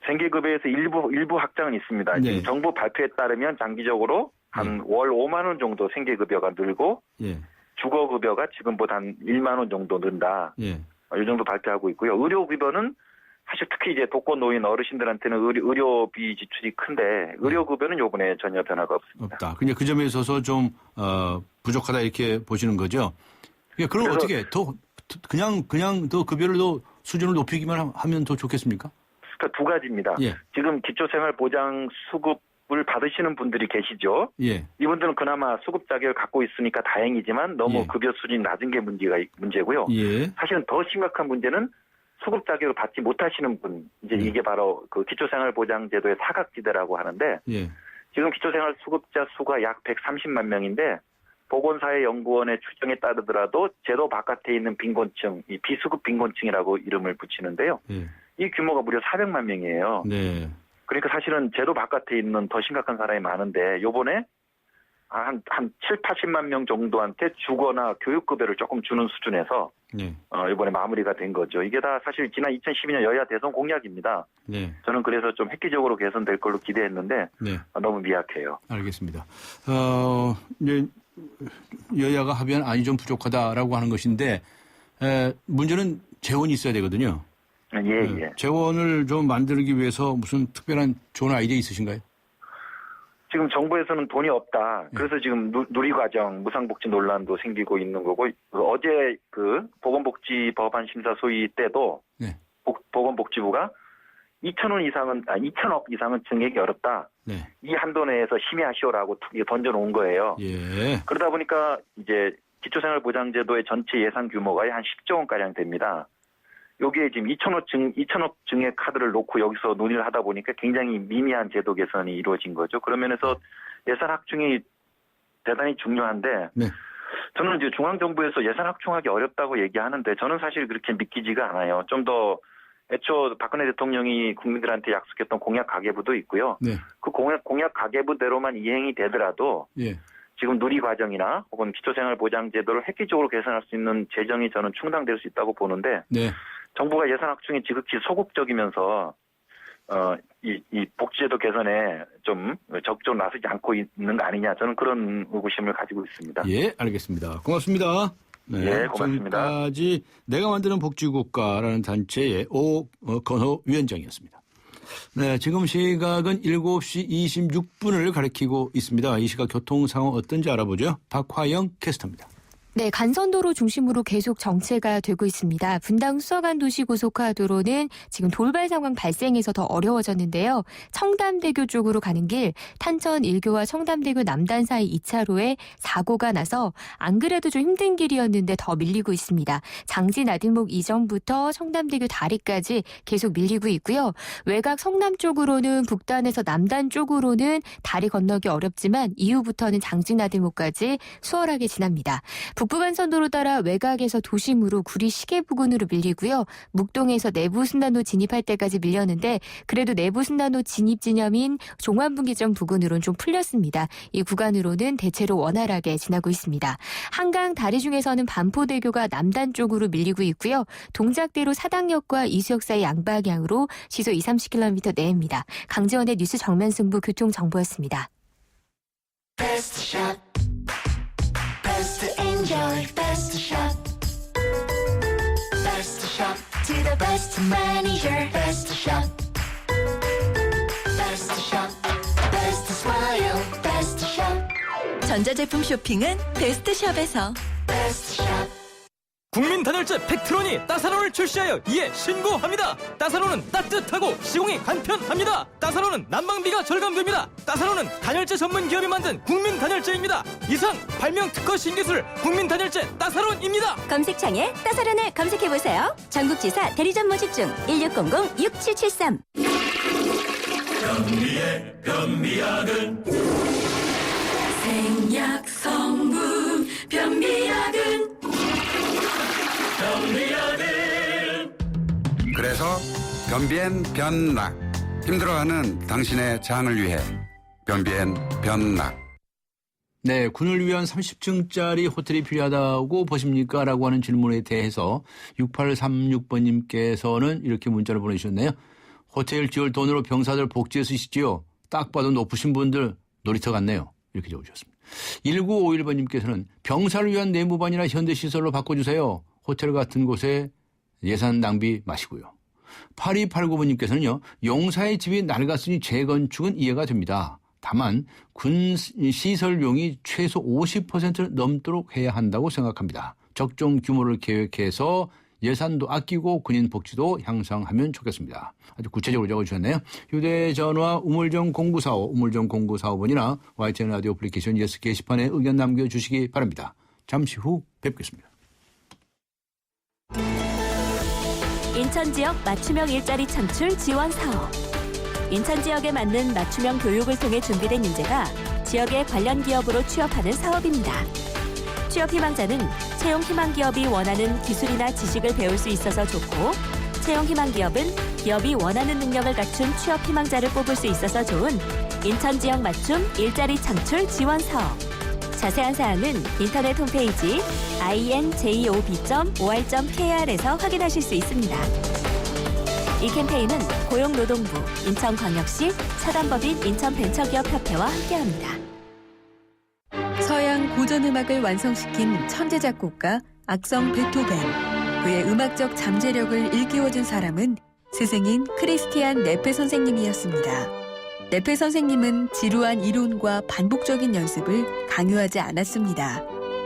생계급여에서 일부 확장은 있습니다. 네. 지금 정부 발표에 따르면 장기적으로 한 월 5만 원 정도 생계급여가 늘고 예. 주거급여가 지금보다 한 1만 원 정도 는다. 예. 이 정도 발표하고 있고요. 의료급여는 사실 특히 이제 독거노인 어르신들한테는 의료비 지출이 큰데 의료급여는 요번에 전혀 변화가 없습니다. 없다. 그냥 그 점에 있어서 좀 부족하다 이렇게 보시는 거죠. 그럼 어떻게 더 그냥 더 급여를 더 수준을 높이기만 하면 더 좋겠습니까? 그러니까 두 가지입니다. 예. 지금 기초생활보장 수급을 받으시는 분들이 계시죠. 예. 이분들은 그나마 수급 자격을 갖고 있으니까 다행이지만 너무 예. 급여 수준이 낮은 게 문제고요. 예. 사실은 더 심각한 문제는 수급 자격을 받지 못하시는 분, 이제 이게 바로 그 기초생활보장제도의 사각지대라고 하는데 예. 지금 기초생활 수급자 수가 약 130만 명인데 보건사회연구원의 추정에 따르더라도 제도 바깥에 있는 빈곤층, 이 비수급 빈곤층이라고 이름을 붙이는데요. 예. 이 규모가 무려 400만 명이에요. 네. 그러니까 사실은 제도 바깥에 있는 더 심각한 사람이 많은데 요번에 한 7, 80만 명 정도한테 주거나 교육급여를 조금 주는 수준에서 네. 이번에 마무리가 된 거죠. 이게 다 사실 지난 2012년 여야 대선 공약입니다. 네. 저는 그래서 좀 획기적으로 개선될 걸로 기대했는데 네. 너무 미약해요. 알겠습니다. 이제 여야가 합의한 안이 좀 부족하다라고 하는 것인데 문제는 재원이 있어야 되거든요. 예. 재원을 좀 만들기 위해서 무슨 특별한 좋은 아이디어 있으신가요? 지금 정부에서는 돈이 없다. 그래서 지금 누리과정, 무상복지 논란도 생기고 있는 거고, 어제 그 보건복지 법안 심사 소위 때도 네. 보건복지부가 2천억 이상은 증액이 어렵다. 네. 이 한도 내에서 심의하시오라고 던져놓은 거예요. 예. 그러다 보니까 이제 기초생활보장제도의 전체 예산 규모가 한 10조 원가량 됩니다. 여기에 지금 2천억 증액 카드를 놓고 여기서 논의를 하다 보니까 굉장히 미미한 제도 개선이 이루어진 거죠. 그런 면에서 예산 확충이 대단히 중요한데 네. 저는 이제 중앙정부에서 예산 확충하기 어렵다고 얘기하는데 저는 사실 그렇게 믿기지가 않아요. 좀 더 애초 박근혜 대통령이 국민들한테 약속했던 공약 가계부도 있고요. 네. 그 공약 가계부대로만 이행이 되더라도 예. 지금 누리과정이나 혹은 기초생활보장제도를 획기적으로 개선할 수 있는 재정이 저는 충당될 수 있다고 보는데 네. 정부가 예산 확충에 지극히 소극적이면서 이 복지제도 개선에 좀 적극적으로 나서지 않고 있는 거 아니냐 저는 그런 의구심을 가지고 있습니다. 예, 알겠습니다. 고맙습니다. 네, 예, 고맙습니다. 지금까지 내가 만드는 복지국가라는 단체의 오건호 위원장이었습니다. 네, 지금 시각은 7시 26분을 가리키고 있습니다. 이 시각 교통 상황 어떤지 알아보죠. 박화영 캐스터입니다. 네, 간선도로 중심으로 계속 정체가 되고 있습니다. 분당 수서간 도시고속화도로는 지금 돌발 상황 발생해서 더 어려워졌는데요. 청담대교 쪽으로 가는 길 탄천 1교와 청담대교 남단 사이 2차로에 사고가 나서 안 그래도 좀 힘든 길이었는데 더 밀리고 있습니다. 장지 나들목 이전부터 청담대교 다리까지 계속 밀리고 있고요. 외곽 성남 쪽으로는 북단에서 남단 쪽으로는 다리 건너기 어렵지만 이후부터는 장지 나들목까지 수월하게 지납니다. 북부간선도로 따라 외곽에서 도심으로 구리 시계 부근으로 밀리고요. 묵동에서 내부순환로 진입할 때까지 밀렸는데 그래도 내부순환로 진입 지점인 종암분기점 부근으로는 좀 풀렸습니다. 이 구간으로는 대체로 원활하게 지나고 있습니다. 한강 다리 중에서는 반포대교가 남단 쪽으로 밀리고 있고요. 동작대로 사당역과 이수역 사이 양방향으로 시속 20-30km 내입니다. 강지원의 뉴스 정면 승부 교통정보였습니다. Best to enjoy, best to shop. Best to shop to the best manager. Best to shop. Best to shop. Best to smile. Best to shop. 전자제품 쇼핑은 베스트숍에서. Best to shop. 국민 단열재 팩트론이 따사론을 출시하여 이에 신고합니다. 따사론은 따뜻하고 시공이 간편합니다. 따사론은 난방비가 절감됩니다. 따사론은 단열재 전문 기업이 만든 국민 단열재입니다. 이상 발명 특허 신기술 국민 단열재 따사론입니다. 검색창에 따사론을 검색해보세요. 전국지사 대리점 모집 중 1600-6773. 변비의 변비약은 생약 성분 변비약은 그래서 변비엔 변락. 힘들어하는 당신의 장을 위해 변비엔 변락. 네, 군을 위한 30층짜리 호텔이 필요하다고 보십니까? 라고 하는 질문에 대해서 6836번님께서는 이렇게 문자를 보내주셨네요. 호텔 지을 돈으로 병사들 복지에 쓰시지요. 딱 봐도 높으신 분들 놀이터 같네요. 이렇게 적어주셨습니다. 1951번님께서는 병사를 위한 내무반이나 현대시설로 바꿔주세요. 호텔 같은 곳에 예산 낭비 마시고요. 8289번님께서는요. 용사의 집이 낡았으니 재건축은 이해가 됩니다. 다만 군 시설용이 최소 50% 넘도록 해야 한다고 생각합니다. 적정 규모를 계획해서 예산도 아끼고 군인 복지도 향상하면 좋겠습니다. 아주 구체적으로 적어주셨네요. 휴대전화 우물정 0945, 우물정 0945번이나 YTN 라디오 애플리케이션 예스 게시판에 의견 남겨주시기 바랍니다. 잠시 후 뵙겠습니다. 인천 지역 맞춤형 일자리 창출 지원 사업. 인천 지역에 맞는 맞춤형 교육을 통해 준비된 인재가 지역의 관련 기업으로 취업하는 사업입니다. 취업 희망자는 채용 희망 기업이 원하는 기술이나 지식을 배울 수 있어서 좋고, 채용 희망 기업은 기업이 원하는 능력을 갖춘 취업 희망자를 뽑을 수 있어서 좋은 인천 지역 맞춤 일자리 창출 지원 사업. 자세한 사항은 인터넷 홈페이지 injob.or.kr에서 확인하실 수 있습니다. 이 캠페인은 고용노동부, 인천광역시, 사단법인 인천벤처기업협회와 함께합니다. 서양 고전음악을 완성시킨 천재 작곡가 악성 베토벤. 그의 음악적 잠재력을 일깨워준 사람은 스승인 크리스티안 네페 선생님이었습니다. 네페 선생님은 지루한 이론과 반복적인 연습을 강요하지 않았습니다.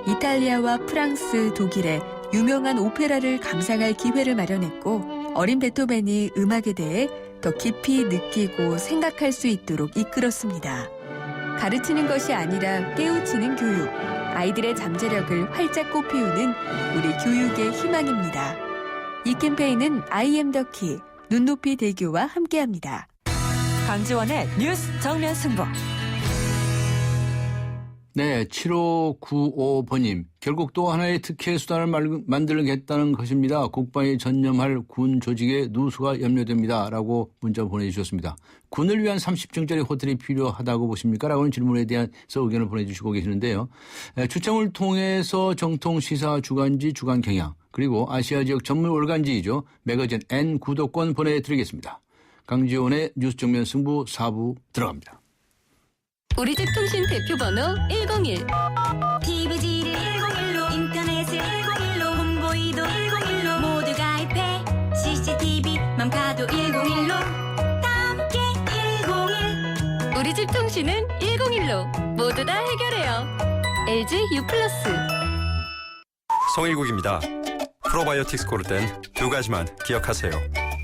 이탈리아와 프랑스, 독일의 유명한 오페라를 감상할 기회를 마련했고 어린 베토벤이 음악에 대해 더 깊이 느끼고 생각할 수 있도록 이끌었습니다. 가르치는 것이 아니라 깨우치는 교육, 아이들의 잠재력을 활짝 꽃피우는 우리 교육의 희망입니다. 이 캠페인은 I am the key, 눈높이 대교와 함께합니다. 강지원의 뉴스 정면 승부. 네, 7595번님. 결국 또 하나의 특혜 수단을 만들겠다는 것입니다. 국방에 전념할 군 조직의 누수가 염려됩니다. 라고 문자 보내주셨습니다. 군을 위한 30층짜리 호텔이 필요하다고 보십니까? 라고는 질문에 대해서 의견을 보내주시고 계시는데요. 추첨을 통해서 정통 시사 주간지 주간 경향, 그리고 아시아 지역 전문 월간지이죠. 매거진 N 구독권 보내드리겠습니다. 강지원의 뉴스 정면 승부 4부 들어갑니다. 우리 집 통신 대표 번호 101. TV지를 101로 인터넷을 101로 홍보이도 101로 모두 가입해 CCTV만 봐도 101로 다 함께 101. 우리 집 통신은 101로 모두 다 해결해요. LG U+. 송일국입니다. 프로바이오틱스 고를 땐 두 가지만 기억하세요.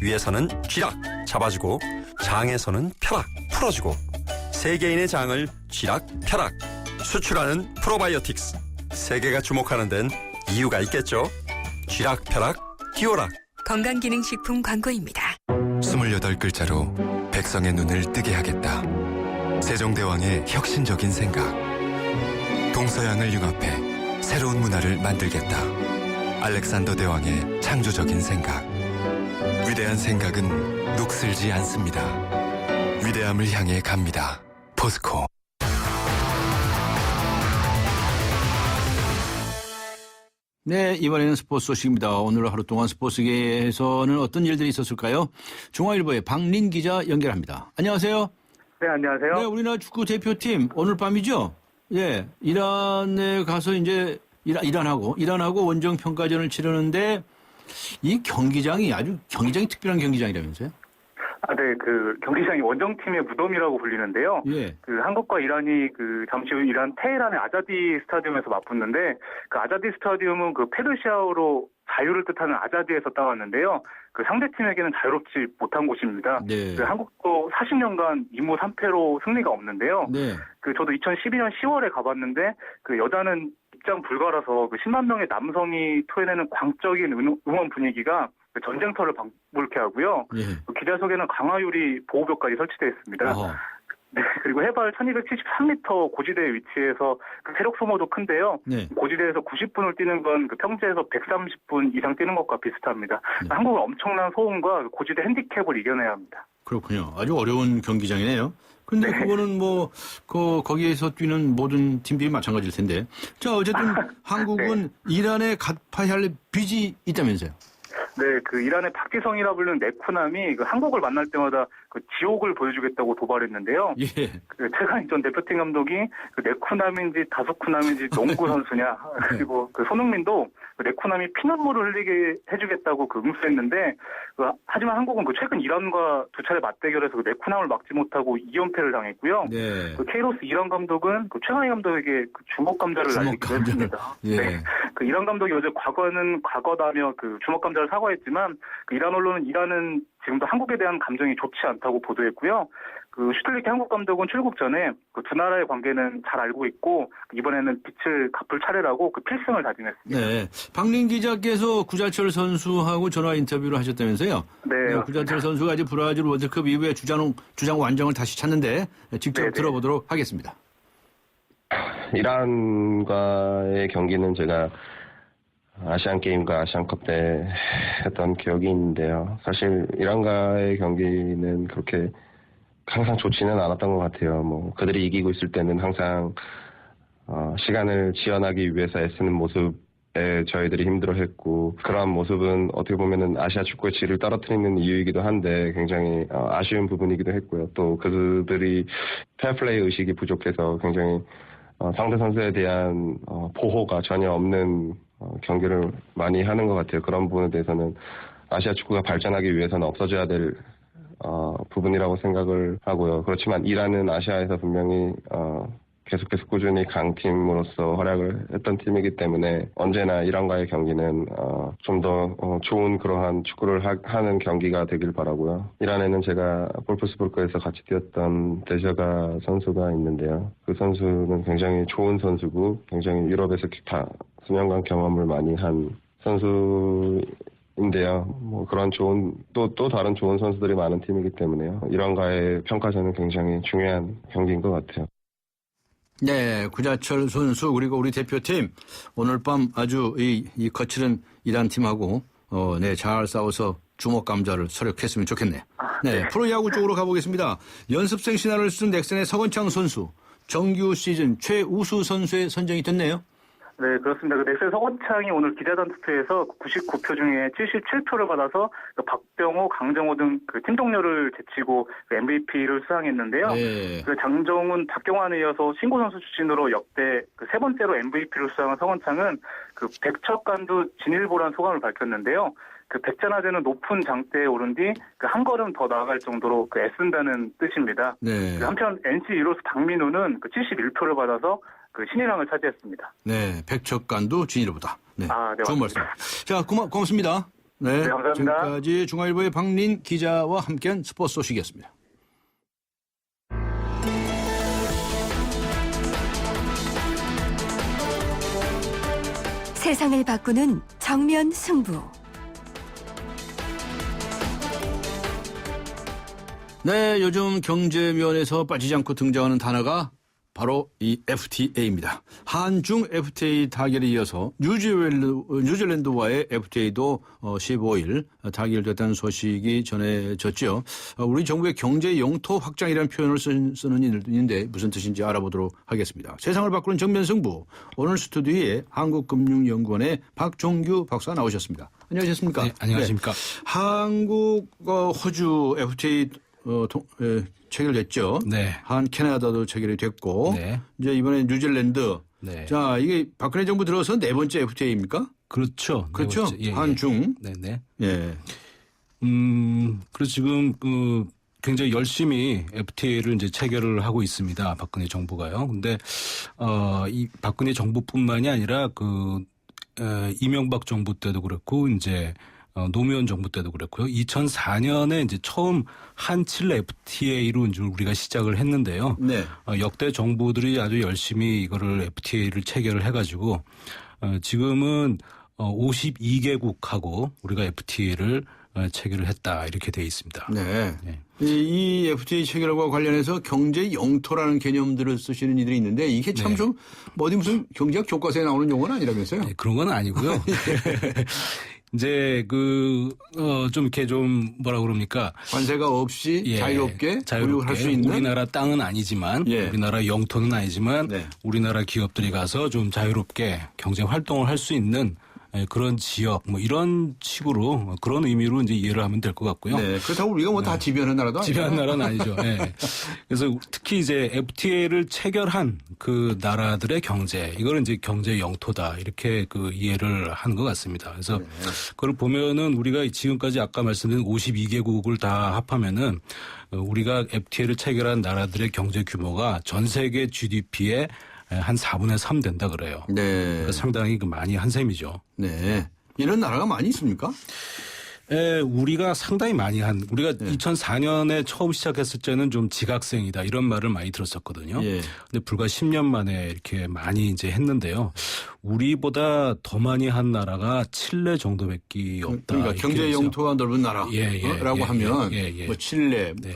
위에서는 쥐락 잡아주고 장에서는 펴락 풀어주고 세계인의 장을 쥐락 펴락 수출하는 프로바이오틱스. 세계가 주목하는 데는 이유가 있겠죠. 쥐락 펴락 기오락. 건강기능식품 광고입니다. 28글자로 백성의 눈을 뜨게 하겠다. 세종대왕의 혁신적인 생각. 동서양을 융합해 새로운 문화를 만들겠다. 알렉산더 대왕의 창조적인 생각. 위대한 생각은 녹슬지 않습니다. 위대함을 향해 갑니다. 포스코. 네, 이번에는 스포츠 소식입니다. 오늘 하루 동안 스포츠계에서는 어떤 일들이 있었을까요? 중앙일보의 박린 기자 연결합니다. 안녕하세요. 네, 안녕하세요. 네, 우리나라 축구 대표팀 오늘 밤이죠? 예, 이란에 가서 이제 이란하고 원정 평가전을 치르는데 이 경기장이 특별한 경기장이라면서요? 네, 그 경기장이 원정팀의 무덤이라고 불리는데요. 예. 그 한국과 이란이 잠시 후 이란 테헤란의 아자디 스타디움에서 맞붙는데 그 아자디 스타디움은 그 페르시아어로 자유를 뜻하는 아자디에서 따왔는데요. 그 상대팀에게는 자유롭지 못한 곳입니다. 네. 그 한국도 40년간 2무 3패로 승리가 없는데요. 네. 저도 2012년 10월에 가봤는데 그 여자는 입장 불가라서 그 10만 명의 남성이 토해내는 광적인 응원 분위기가 전쟁터를 방불케 하고요. 예. 기자석에는 강화유리 보호벽까지 설치되어 있습니다. 네, 그리고 해발 1273m 고지대에 위치해서 그 체력 소모도 큰데요. 네. 고지대에서 90분을 뛰는 건 그 평지에서 130분 이상 뛰는 것과 비슷합니다. 네. 한국은 엄청난 소음과 고지대 핸디캡을 이겨내야 합니다. 그렇군요. 아주 어려운 경기장이네요. 근데 네. 그거는 거기에서 뛰는 모든 팀들이 마찬가지일 텐데. 자, 어쨌든 한국은 이란에 갚아야 할 빚이 있다면서요? 네, 그 이란의 박지성이라 불리는 네쿠남이 그 한국을 만날 때마다 그 지옥을 보여주겠다고 도발했는데요. 예. 그 최강희 전 대표팀 감독이 그 네쿠남인지 다소쿠남인지 농구 선수냐, 그리고 그 손흥민도 그 네쿠남이 피눈물을 흘리게 해주겠다고 그 응수했는데, 하지만 한국은 그 최근 이란과 두 차례 맞대결에서 그 네쿠남을 막지 못하고 2연패를 당했고요. 네. 그 케이로스 이란 감독은 그 최강희 감독에게 그 주먹 감자를 날리기도 했습니다. 예. 네. 그 이란 감독이 어제 과거는 과거다며 그 주먹 감자를 사과했지만 그 이란 언론은 이란은 지금도 한국에 대한 감정이 좋지 않다고 보도했고요. 그 슈틀리케 한국 감독은 출국 전에 그 두 나라의 관계는 잘 알고 있고 이번에는 빚을 갚을 차례라고 그 필승을 다짐했습니다. 네, 박린 기자께서 구자철 선수하고 전화 인터뷰를 하셨다면서요? 네, 구자철 선수가 이제 브라질 월드컵 이후에 주장 완정을 다시 찾는데 직접 네네. 들어보도록 하겠습니다. 이란과의 경기는 제가 아시안게임과 아시안컵 때 했던 기억이 있는데요. 사실 이란과의 경기는 그렇게 항상 좋지는 않았던 것 같아요. 그들이 이기고 있을 때는 항상 시간을 지연하기 위해서 애쓰는 모습에 저희들이 힘들어했고 그러한 모습은 어떻게 보면은 아시아 축구의 질을 떨어뜨리는 이유이기도 한데 굉장히 아쉬운 부분이기도 했고요. 또 그들이 페어플레이 의식이 부족해서 굉장히 상대 선수에 대한 보호가 전혀 없는 경기를 많이 하는 것 같아요. 그런 부분에 대해서는 아시아 축구가 발전하기 위해서는 없어져야 될 부분이라고 생각을 하고요. 그렇지만 이란은 아시아에서 분명히 계속해서 꾸준히 강팀으로서 활약을 했던 팀이기 때문에 언제나 이란과의 경기는 좀 더 좋은 그러한 축구를 하는 경기가 되길 바라고요. 이란에는 제가 볼프스부르크에서 같이 뛰었던 데저가 선수가 있는데요. 그 선수는 굉장히 좋은 선수고 굉장히 유럽에서 수년간 경험을 많이 한 선수인데요. 뭐 그런 또 다른 좋은 선수들이 많은 팀이기 때문에요. 이란과의 평가전은 굉장히 중요한 경기인 것 같아요. 네, 구자철 선수 그리고 우리 대표팀 오늘 밤 아주 이 거칠은 이란 팀하고 잘 싸워서 주먹 감자를 서력했으면 좋겠네요. 네, 프로야구 쪽으로 가보겠습니다. 연습생 신화를 쓴 넥센의 서건창 선수 정규 시즌 최우수 선수에 선정이 됐네요. 네, 그렇습니다. 넥센 서건창이 오늘 기자단 투표에서 99표 중에 77표를 받아서 박병호, 강정호 등 팀 동료를 제치고 MVP를 수상했는데요. 네. 장정훈, 박경환에 이어서 신고 선수 출신으로 역대 세 번째로 MVP를 수상한 서건창은 100척간도 진일보란 소감을 밝혔는데요. 백자나제는 높은 장대에 오른 뒤 한 걸음 더 나아갈 정도로 애쓴다는 뜻입니다. 네. 한편 NC 이로스 박민우는 71표를 받아서 신인왕을 차지했습니다. 네, 백척간도 진일보다. 네, 네, 좋은 말씀. 자, 고맙습니다. 네, 감사합니다. 지금까지 중앙일보의 박린 기자와 함께한 스포츠 소식이었습니다. 세상을 바꾸는 정면 승부. 네, 요즘 경제면에서 빠지지 않고 등장하는 단어가 바로 이 FTA입니다. 한중 FTA 타결에 이어서 뉴질랜드와의 FTA도 15일 타결됐다는 소식이 전해졌죠. 우리 정부의 경제 영토 확장이라는 표현을 쓰는 이들인데 무슨 뜻인지 알아보도록 하겠습니다. 세상을 바꾸는 정면 승부. 오늘 스튜디오에 한국금융연구원의 박종규 박사 나오셨습니다. 안녕하셨습니까? 네, 안녕하십니까? 네. 한국, 호주 FTA 체결됐죠. 네. 한 캐나다도 체결이 됐고, 네. 이제 이번에 뉴질랜드. 네. 자, 이게 박근혜 정부 들어서 네 번째 FTA입니까? 그렇죠. 그렇죠. 네 번째. 예, 한중. 네네. 예. 그래서 지금 굉장히 열심히 FTA를 이제 체결을 하고 있습니다. 박근혜 정부가요. 근데 이 박근혜 정부뿐만이 아니라 이명박 정부 때도 그렇고 이제 노무현 정부 때도 그랬고요. 2004년에 이제 처음 한칠 FTA로 이제 우리가 시작을 했는데요. 네. 역대 정부들이 아주 열심히 이거를 FTA를 체결을 해가지고 지금은 52개국하고 우리가 FTA를 체결을 했다 이렇게 돼 있습니다. 네. 네. 이 FTA 체결과 관련해서 경제 영토라는 개념들을 쓰시는 이들이 있는데 이게 참 좀 어디 무슨 경제학 교과서에 나오는 용어는 아니라면서요? 네, 그런 건 아니고요. 이제 좀 이렇게 좀 뭐라 그럽니까? 관세가 없이 자유롭게 할 수 있는 우리나라 땅은 아니지만 우리나라 영토는 아니지만 우리나라 기업들이 가서 좀 자유롭게 경제 활동을 할 수 있는 그런 지역 뭐 이런 식으로 그런 의미로 이제 이해를 하면 될 것 같고요. 네. 그렇다고 우리가 뭐 다 지배하는 나라도 아니죠. 지배하는 나라는 아니죠. 네. 그래서 특히 이제 FTA를 체결한 그 나라들의 경제 이거는 이제 경제 영토다 이렇게 이해를 하는 것 같습니다. 그래서 그걸 보면은 우리가 지금까지 아까 말씀드린 52개국을 다 합하면은 우리가 FTA를 체결한 나라들의 경제 규모가 전 세계 GDP의 한 4분의 3 된다 그래요. 네. 그러니까 상당히 많이 한 셈이죠. 네. 이런 나라가 많이 있습니까? 우리가 상당히 많이 우리가 2004년에 처음 시작했을 때는 좀 지각생이다 이런 말을 많이 들었었거든요. 근데 불과 10년 만에 이렇게 많이 이제 했는데요. 우리보다 더 많이 한 나라가 칠레 정도밖에 없다. 그러니까 경제 영토가 넓은 나라라고 하면 뭐 칠레. 네.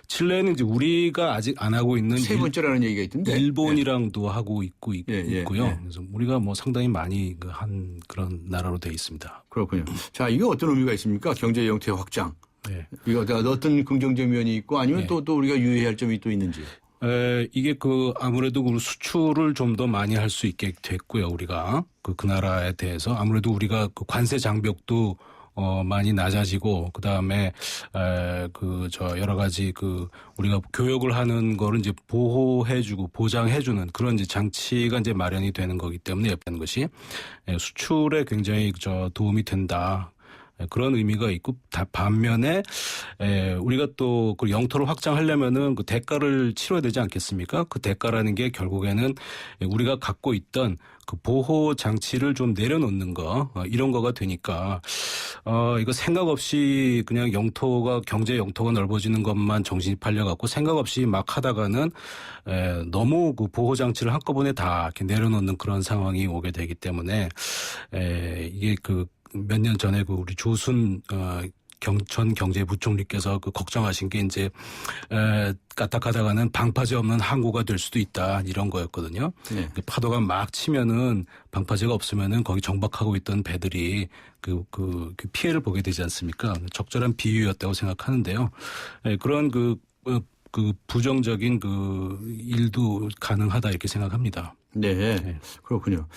칠레는 이제 우리가 아직 안 하고 있는 세 번째라는 얘기가 있던데. 일본이랑도 하고 있고요. 그래서 우리가 뭐 상당히 많이 한 그런 나라로 되어 있습니다. 그렇군요. 자, 이게 어떤 의미가 있습니까? 경제 영토의 확장. 이거 어떤 긍정적 면이 있고 아니면 또 우리가 유의해야 할 점이 또 있는지. 이게 아무래도 수출을 좀 더 많이 할 수 있게 됐고요. 우리가 그 나라에 대해서 아무래도 우리가 그 관세 장벽도 많이 낮아지고 그다음에 여러 가지 우리가 교역을 하는 거를 이제 보호해주고 보장해주는 그런 이제 장치가 이제 마련이 되는 거기 때문에 하는 것이 수출에 굉장히 도움이 된다. 그런 의미가 있고 반면에 우리가 또 그 영토를 확장하려면은 그 대가를 치러야 되지 않겠습니까? 그 대가라는 게 결국에는 우리가 갖고 있던 그 보호 장치를 좀 내려놓는 거 이런 거가 되니까 이거 생각 없이 그냥 경제 영토가 넓어지는 것만 정신이 팔려갖고 생각 없이 막 하다가는 너무 그 보호 장치를 한꺼번에 다 이렇게 내려놓는 그런 상황이 오게 되기 때문에 이게 몇 년 전에 우리 조순 전 경제부총리께서 걱정하신 게 이제 까딱하다가는 방파제 없는 항구가 될 수도 있다 이런 거였거든요. 네. 파도가 막 치면은 방파제가 없으면은 거기 정박하고 있던 배들이 그 피해를 보게 되지 않습니까? 적절한 비유였다고 생각하는데요. 그런 부정적인 일도 가능하다 이렇게 생각합니다. 네, 그렇군요.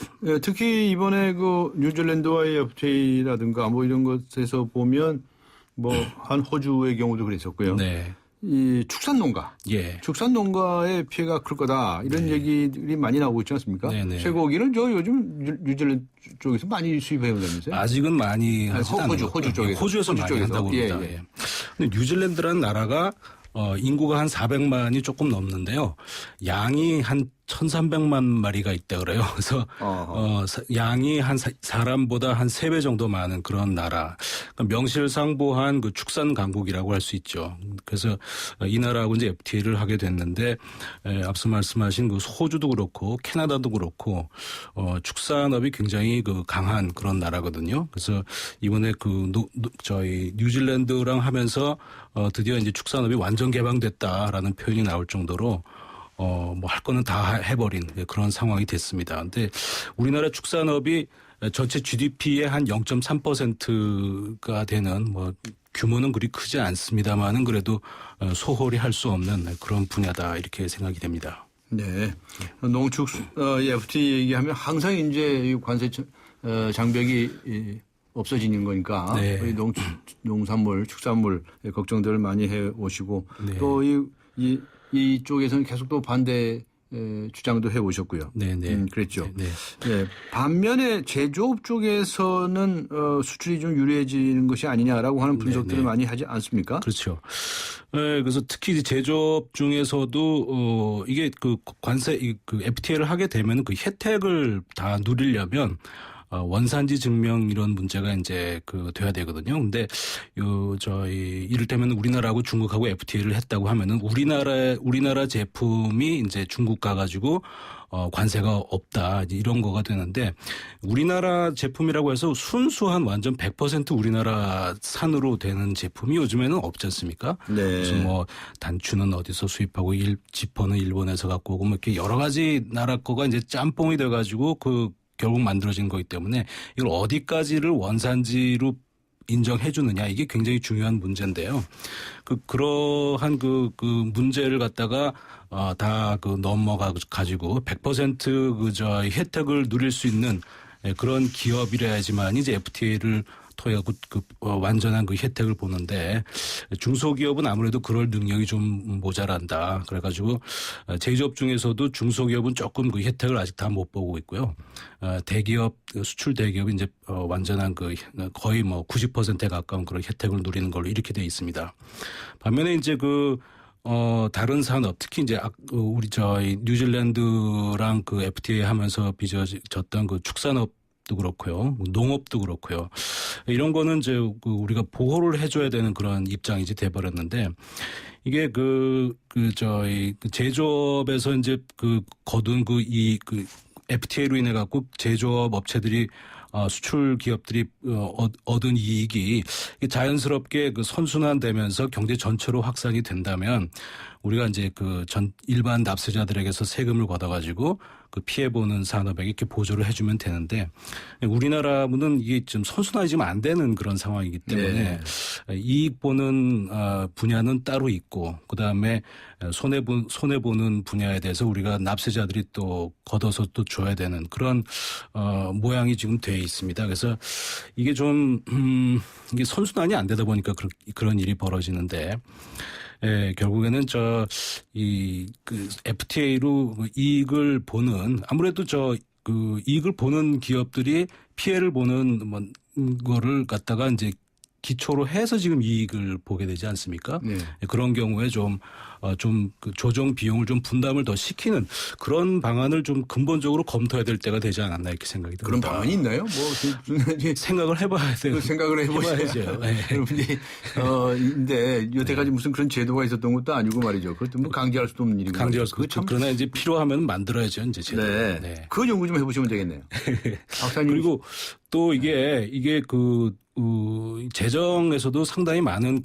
특히 이번에 뉴질랜드와의 FTA라든가 이런 것에서 보면 한 호주의 경우도 그랬었고요. 네. 이 축산농가, 예. 축산농가의 피해가 클 거다 이런 얘기들이 많이 나오고 있지 않습니까? 네네. 쇠고기는 요즘 뉴질랜드 쪽에서 많이 수입해 온다면서요? 아직은 많이 하지 않아요. 호주 쪽에서. 호주에서 많이 한다고 합니다. 예. 근데 뉴질랜드라는 나라가 인구가 한 400만이 조금 넘는데요. 양이 한 1,300만 마리가 있다 그래요. 그래서 양이 한 사람보다 한 3배 정도 많은 그런 나라. 그러니까 명실상부한 축산 강국이라고 할 수 있죠. 그래서 이 나라하고 이제 FTA를 하게 됐는데 앞서 말씀하신 호주도 그렇고 캐나다도 그렇고 축산업이 굉장히 강한 그런 나라거든요. 그래서 이번에 저희 뉴질랜드랑 하면서 드디어 이제 축산업이 완전 개방됐다라는 표현이 나올 정도로 할 거는 다 해버린 그런 상황이 됐습니다. 근데 우리나라 축산업이 전체 GDP의 한 0.3%가 되는 규모는 그리 크지 않습니다만은 그래도 소홀히 할 수 없는 그런 분야다 이렇게 생각이 됩니다. 네. 농축 FTA 얘기하면 항상 이제 관세 장벽이 없어지는 거니까 네. 우리 농산물, 축산물 걱정들을 많이 해 오시고 네. 또 이쪽에서는 계속 또 반대 주장도 해 오셨고요. 네네. 그랬죠. 네. 네. 반면에 제조업 쪽에서는 수출이 좀 유리해지는 것이 아니냐라고 하는 분석들을 많이 하지 않습니까? 그렇죠. 네, 그래서 특히 제조업 중에서도 이게 관세 FTA를 하게 되면 혜택을 다 누리려면 원산지 증명 이런 문제가 이제 돼야 되거든요. 근데 이를테면 우리나라하고 중국하고 FTA를 했다고 하면은 우리나라 제품이 이제 중국 가가지고 관세가 없다 이런 거가 되는데 우리나라 제품이라고 해서 순수한 완전 100% 우리나라 산으로 되는 제품이 요즘에는 없지 않습니까? 네. 그래서 단추는 어디서 수입하고 지퍼는 일본에서 갖고 오고 이렇게 여러 가지 나라 거가 이제 짬뽕이 돼가지고 결국 만들어진 거기 때문에 이걸 어디까지를 원산지로 인정해 주느냐 이게 굉장히 중요한 문제인데요. 그러한 문제를 갖다가 다 넘어가 가지고 100% 혜택을 누릴 수 있는 그런 기업이라야지만 이제 FTA를 통해 완전한 혜택을 보는데 중소기업은 아무래도 그럴 능력이 좀 모자란다. 그래가지고 제조업 중에서도 중소기업은 조금 혜택을 아직 다 못 보고 있고요. 대기업 수출 대기업이 이제 완전한 거의 90%에 가까운 그런 혜택을 누리는 걸로 이렇게 돼 있습니다. 반면에 이제 다른 산업 특히 이제 우리 뉴질랜드랑 FTA 하면서 빚어졌던 축산업 도 그렇고요. 농업도 그렇고요. 이런 거는 이제 우리가 보호를 해줘야 되는 그런 입장이지 돼버렸는데 이게 제조업에서 이제 거둔 FTA로 인해 갖고 제조업 업체들이 수출 기업들이 얻은 이익이 자연스럽게 선순환되면서 경제 전체로 확산이 된다면 우리가 이제 그 일반 납세자들에게서 세금을 걷어가지고 그 피해보는 산업에게 이렇게 보조를 해주면 되는데 우리나라는 이게 좀 선순환이 지금 안 되는 그런 상황이기 때문에 이익 보는 분야는 따로 있고 그다음에 손해 보는 분야에 대해서 우리가 납세자들이 또 걷어서 또 줘야 되는 그런 모양이 지금 돼 있습니다. 그래서 이게 좀 이게 선순환이 안 되다 보니까 그런 일이 벌어지는데. 결국에는 그 FTA로 이익을 보는 아무래도 그 이익을 보는 기업들이 피해를 보는 거를 갖다가 이제 기초로 해서 지금 이익을 보게 되지 않습니까? 네. 그런 경우에 그 조정 비용을 좀 분담을 더 시키는 그런 방안을 좀 근본적으로 검토해야 될 때가 되지 않았나 이렇게 생각이 듭니다. 그런 방안이 있나요? 생각을 해봐야 돼요. 생각을 해보셔야죠. 근데 여태까지 무슨 그런 제도가 있었던 것도 아니고 말이죠. 그것도 뭐 강제할 수도 없는 일이고. 강제할 수도 없죠. 그러나 이제 필요하면 만들어야죠. 이제 제도. 네. 그 연구 좀 해보시면 되겠네요. 박사님. 그리고 또 이게 재정에서도 상당히 많은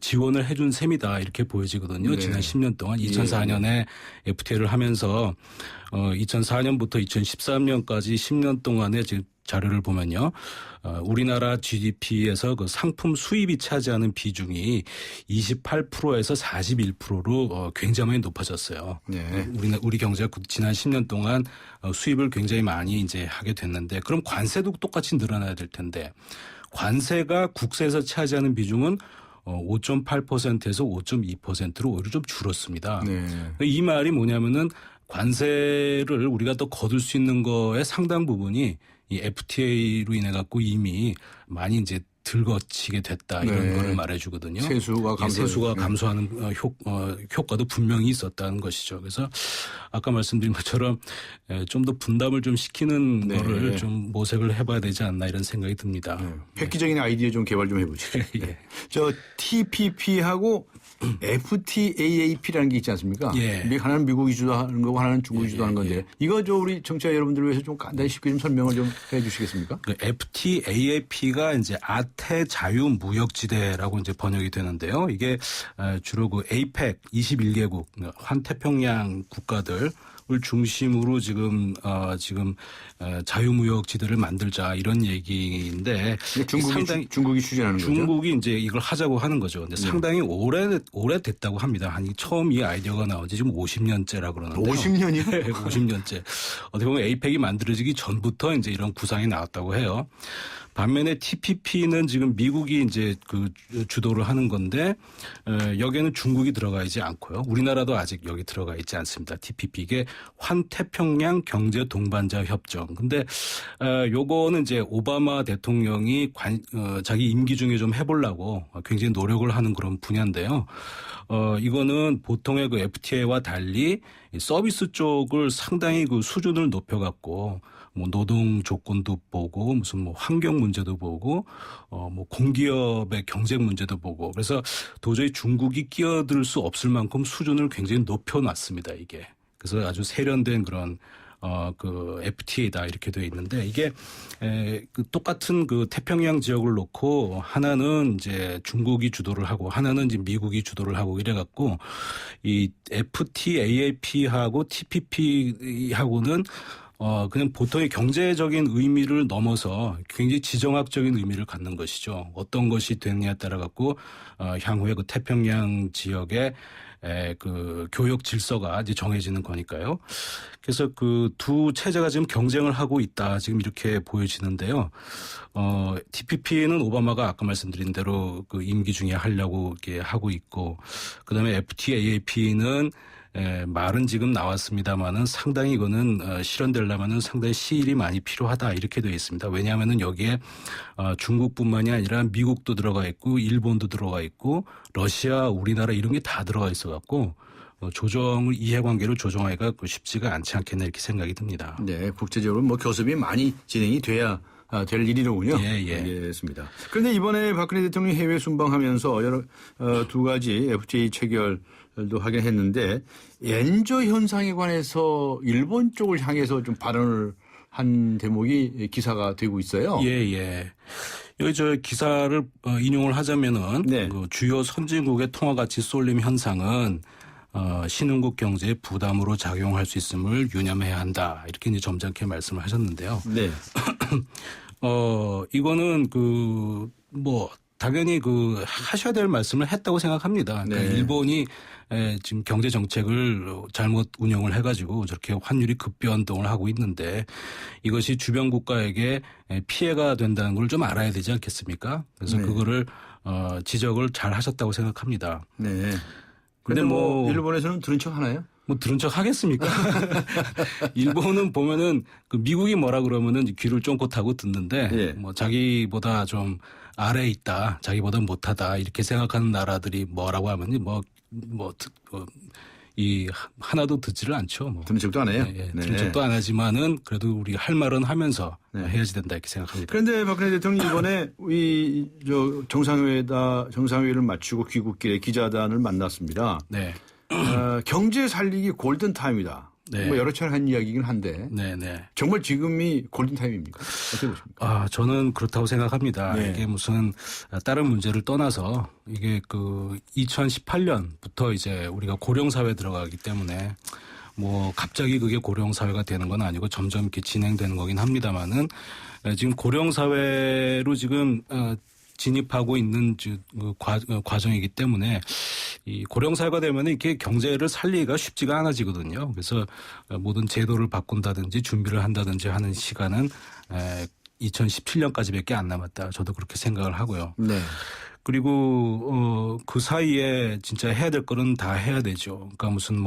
지원을 해준 셈이다 이렇게 보여지거든요. 네. 지난 10년 동안 2004년에 FTA를 하면서 2004년부터 2013년까지 10년 동안의 지금 자료를 보면요. 우리나라 GDP에서 그 상품 수입이 차지하는 비중이 28%에서 41%로 굉장히 높아졌어요. 네. 우리 경제가 지난 10년 동안 수입을 굉장히 많이 이제 하게 됐는데 그럼 관세도 똑같이 늘어나야 될 텐데 관세가 국세에서 차지하는 비중은 5.8%에서 5.2%로 오히려 좀 줄었습니다. 네. 이 말이 뭐냐면은 관세를 우리가 더 거둘 수 있는 거의 상당 부분이 이 FTA로 인해 갖고 이미 많이 이제 들거치게 됐다 이런 거를 말해주거든요. 세수가 감소하는 효과도 분명히 있었다는 것이죠. 그래서 아까 말씀드린 것처럼 좀 더 분담을 좀 시키는 거를 좀 모색을 해봐야 되지 않나 이런 생각이 듭니다. 획기적인 아이디어 좀 개발 좀 해보시죠. 저 TPP하고 FTAAP라는 게 있지 않습니까? 하나는 미국이 주도하는 거고 하나는 중국이 주도하는 건데 이거 우리 청취자 여러분들을 위해서 좀 간단히 쉽게 좀 설명을 좀 해주시겠습니까? 그 FTAAP가 이제 아태 자유무역지대라고 이제 번역이 되는데요. 이게 주로 그 APEC 21개국 환태평양 국가들 을 중심으로 지금 자유무역지대를 만들자 이런 얘기인데 중국이 추진하는 거죠. 중국이 이제 이걸 하자고 하는 거죠. 근데 상당히 오래 됐다고 합니다. 처음 이 아이디어가 나온 지 지금 50년째라 그러는데요. 50년이요? 네, 50년째. 어떻게 보면 APEC이 만들어지기 전부터 이제 이런 구상이 나왔다고 해요. 반면에 TPP는 지금 미국이 이제 주도를 하는 건데 여기에는 중국이 들어가 있지 않고요. 우리나라도 아직 여기 들어가 있지 않습니다. TPP 이게 환태평양 경제 동반자 협정. 근데 요거는 이제 오바마 대통령이 자기 임기 중에 좀 해보려고 굉장히 노력을 하는 그런 분야인데요. 이거는 보통의 그 FTA와 달리 서비스 쪽을 상당히 그 수준을 높여갖고 뭐 노동 조건도 보고 무슨 뭐 환경 문제도 보고 뭐 공기업의 경쟁 문제도 보고 그래서 도저히 중국이 끼어들 수 없을 만큼 수준을 굉장히 높여놨습니다 이게. 그래서 아주 세련된 그런 그 FTA다 이렇게 되어 있는데 이게 그 똑같은 그 태평양 지역을 놓고 하나는 이제 중국이 주도를 하고 하나는 이제 미국이 주도를 하고 이래갖고 이 FTAAP하고 TPP하고는 그냥 보통의 경제적인 의미를 넘어서 굉장히 지정학적인 의미를 갖는 것이죠. 어떤 것이 되느냐에 따라 갖고 향후에 그 태평양 지역의 그 교역 질서가 이제 정해지는 거니까요. 그래서 그 두 체제가 지금 경쟁을 하고 있다. 지금 이렇게 보여지는데요. TPP는 오바마가 아까 말씀드린 대로 그 임기 중에 하려고 이렇게 하고 있고, 그다음에 FTAAP는 말은 지금 나왔습니다만은 상당히 이거는 실현되려면은 상당히 시일이 많이 필요하다 이렇게 되어 있습니다. 왜냐하면은 여기에 중국뿐만이 아니라 미국도 들어가 있고 일본도 들어가 있고 러시아, 우리나라 이런 게 다 들어가 있어갖고 조정을 이해관계를 조정하기가 쉽지가 않지 않겠나 이렇게 생각이 듭니다. 네, 국제적으로 뭐 교섭이 많이 진행이 돼야 될 일이로군요. 예. 알겠습니다. 그런데 이번에 박근혜 대통령이 해외 순방하면서 여러 두 가지 FTA 체결도 하긴 했는데 엔저 현상에 관해서 일본 쪽을 향해서 좀 발언을 한 대목이 기사가 되고 있어요. 예. 여기 저 기사를 인용을 하자면은 네. 그 주요 선진국의 통화가치 쏠림 현상은 신흥국 경제의 부담으로 작용할 수 있음을 유념해야 한다. 이렇게 이제 점잖게 말씀을 하셨는데요. 네. 이거는 당연히 하셔야 될 말씀을 했다고 생각합니다. 그러니까 네. 일본이 지금 경제 정책을 잘못 운영을 해가지고 저렇게 환율이 급변동을 하고 있는데 이것이 주변 국가에게 피해가 된다는 걸 좀 알아야 되지 않겠습니까? 그래서 네. 그거를 지적을 잘 하셨다고 생각합니다. 네. 근데 뭐 일본에서는 들은 척 하나요? 뭐 들은 척 하겠습니까? 일본은 보면은 미국이 뭐라 그러면은 귀를 쫑긋 하고 듣는데 예. 뭐 자기보다 좀 아래에 있다, 자기보다 못하다 이렇게 생각하는 나라들이 뭐라고 하면은 하나도 듣지를 않죠. 뭐. 들은 척도 안 해요? 네, 네. 들은 척도 안 하지만은 그래도 우리 할 말은 하면서 해야지 된다 이렇게 생각합니다. 그런데 박근혜 대통령이 이번에 정상회의를 마치고 귀국길에 기자단을 만났습니다. 네. 경제 살리기 골든 타임이다. 네. 뭐 여러 차례 한 이야기긴 한데 정말 지금이 골든 타임입니까? 어떻게 보십니까? 저는 그렇다고 생각합니다. 네. 이게 무슨 다른 문제를 떠나서 이게 2018년부터 이제 우리가 고령 사회에 들어가기 때문에 뭐 갑자기 그게 고령 사회가 되는 건 아니고 점점 이렇게 진행되는 거긴 합니다만은 지금 고령 사회로 지금 진입하고 있는 과정이기 때문에 이 고령 사회가 되면 이렇게 경제를 살리기가 쉽지가 않아지거든요. 그래서 모든 제도를 바꾼다든지 준비를 한다든지 하는 시간은 2017년까지밖에 안 남았다. 저도 그렇게 생각을 하고요. 네. 그리고 그 사이에 진짜 해야 될 거는 다 해야 되죠. 그러니까 무슨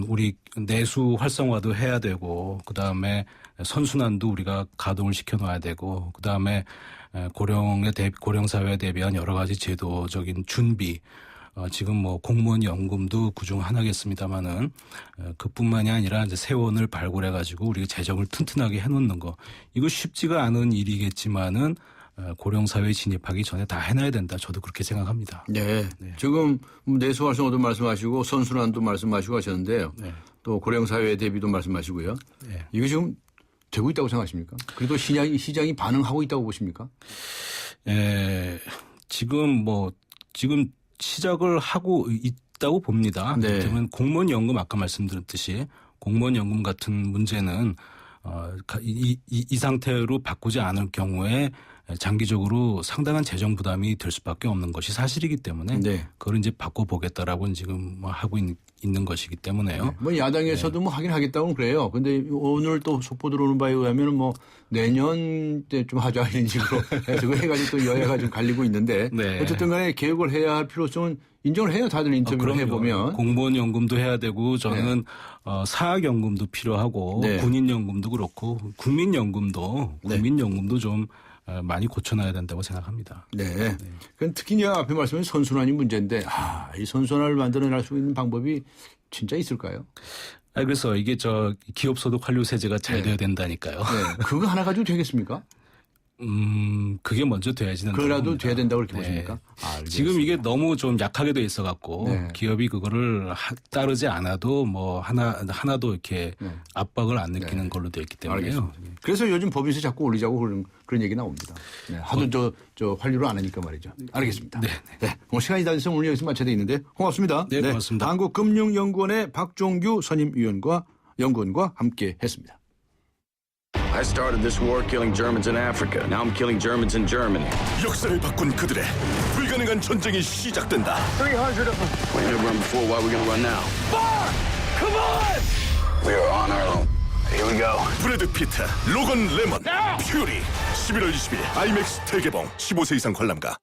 우리 내수 활성화도 해야 되고 그다음에 선순환도 우리가 가동을 시켜 놔야 되고 그다음에 고령 사회에 대비한 여러 가지 제도적인 준비 지금 뭐 공무원 연금도 그중 하나겠습니다만은 그뿐만이 아니라 이제 세원을 발굴해 가지고 우리가 재정을 튼튼하게 해놓는 거 이거 쉽지가 않은 일이겠지만은 고령 사회에 진입하기 전에 다 해놔야 된다. 저도 그렇게 생각합니다. 네. 지금 내수 활성화도 말씀하시고 선순환도 말씀하시고 하셨는데요. 네. 또 고령 사회 대비도 말씀하시고요. 네. 이거 지금 되고 있다고 생각하십니까? 그래도 시장이 반응하고 있다고 보십니까? 지금 시작을 하고 있다고 봅니다. 네. 그러면 공무원 연금 아까 말씀드렸듯이 공무원 연금 같은 문제는 이 상태로 바꾸지 않을 경우에 장기적으로 상당한 재정 부담이 될 수밖에 없는 것이 사실이기 때문에 그걸 이제 바꿔보겠다라고 지금 하고 있는 것이기 때문에요. 네. 뭐 야당에서도 뭐 하긴 하겠다고 그래요. 근데 오늘 또 속보 들어오는 바에 의하면 뭐 내년 때좀 하자 이런 식으로 해서 해가지고 또 여야가 좀 갈리고 있는데 어쨌든 간에 개혁을 해야 할 필요성은 인정을 해요. 다들 인터뷰를 해보면. 공무원 연금도 해야 되고 저는 사학연금도 필요하고 군인연금도 그렇고 국민연금도 좀 많이 고쳐놔야 된다고 생각합니다. 네. 그럼 특히 앞에 말씀하신 선순환이 문제인데 이 선순환을 만들어낼 수 있는 방법이 진짜 있을까요? 그래서 이게 기업소득 환류세제가 잘 돼야 된다니까요. 네. 그거 하나 가지고 되겠습니까? 그게 먼저 돼야지. 그거라도 돼야 된다고 그렇게 보십니까? 지금 이게 너무 좀 약하게 돼 있어갖고 기업이 그거를 따르지 않아도 뭐 하나도 이렇게 압박을 안 느끼는 걸로 되어 있기 때문에요. 알겠습니다. 그래서 요즘 법인세 자꾸 올리자고 그런 얘기 나옵니다. 하도 저 환류를 안 하니까 말이죠. 알겠습니다. 네. 오늘 시간이 다 돼서 오늘 여기서 마쳐야 되는데 고맙습니다. 네, 고맙습니다. 한국금융연구원의 박종규 선임위원과 함께 했습니다. I started this war killing Germans in Africa. Now I'm killing Germans in Germany. 역사를 바꾼 그들의 불가능한 전쟁이 시작된다. 300 of them. We never run before. Why are we gonna run now? Fire! Come on! We are on our own. Here we go. 브래드 피트, 로건 레먼, 퓨리. 11월 20일 IMAX 대개봉. 15세 이상 관람가.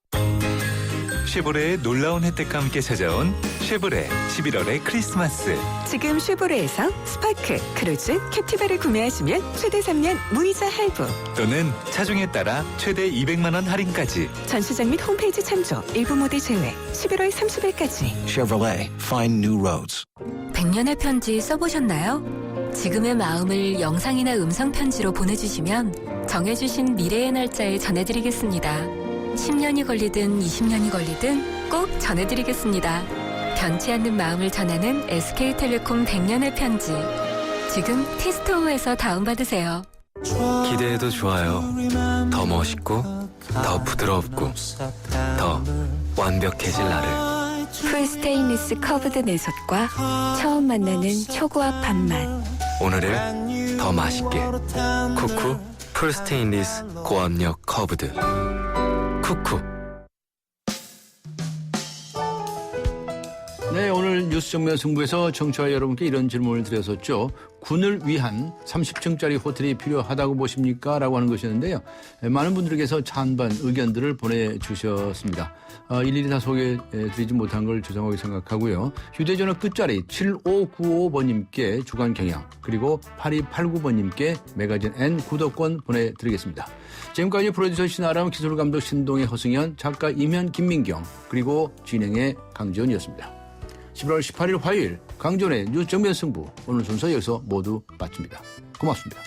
쉐보레의 놀라운 혜택과 함께 찾아온 쉐보레 11월의 크리스마스. 지금 쉐보레에서 스파크, 크루즈, 캡티바를 구매하시면 최대 3년 무이자 할부 또는 차종에 따라 최대 200만 원 할인까지. 전시장 및 홈페이지 참조, 일부 모델 제외 11월 30일까지. Chevrolet, find new roads. 100년의 편지 써보셨나요? 지금의 마음을 영상이나 음성 편지로 보내주시면 정해주신 미래의 날짜에 전해드리겠습니다. 10년이 걸리든 20년이 걸리든 꼭 전해드리겠습니다. 변치 않는 마음을 전하는 SK텔레콤 100년의 편지. 지금 티스토어에서 다운받으세요. 기대해도 좋아요. 더 멋있고, 더 부드럽고, 더 완벽해질 나를. 풀 스테인리스 커브드 내솥과 처음 만나는 초고압 밥맛. 오늘을 더 맛있게. 쿠쿠 풀 스테인리스 고압력 커브드. 쿠쿠. 네, 오늘 뉴스 정면 승부에서 청취자 여러분께 이런 질문을 드렸었죠. 군을 위한 30층짜리 호텔이 필요하다고 보십니까? 라고 하는 것이었는데요. 많은 분들께서 찬반 의견들을 보내주셨습니다. 일일이 다 소개해드리지 못한 걸 죄송하게 생각하고요. 휴대전화 끝자리 7595번님께 주간 경향, 그리고 8289번님께 매거진 N 구독권 보내드리겠습니다. 지금까지 프로듀서 신아람, 기술감독 신동의 허승현, 작가 임현 김민경, 그리고 진행의 강지원이었습니다. 11월 18일 화요일 강전의 뉴스 정면 승부, 오늘 순서 여기서 모두 마칩니다. 고맙습니다.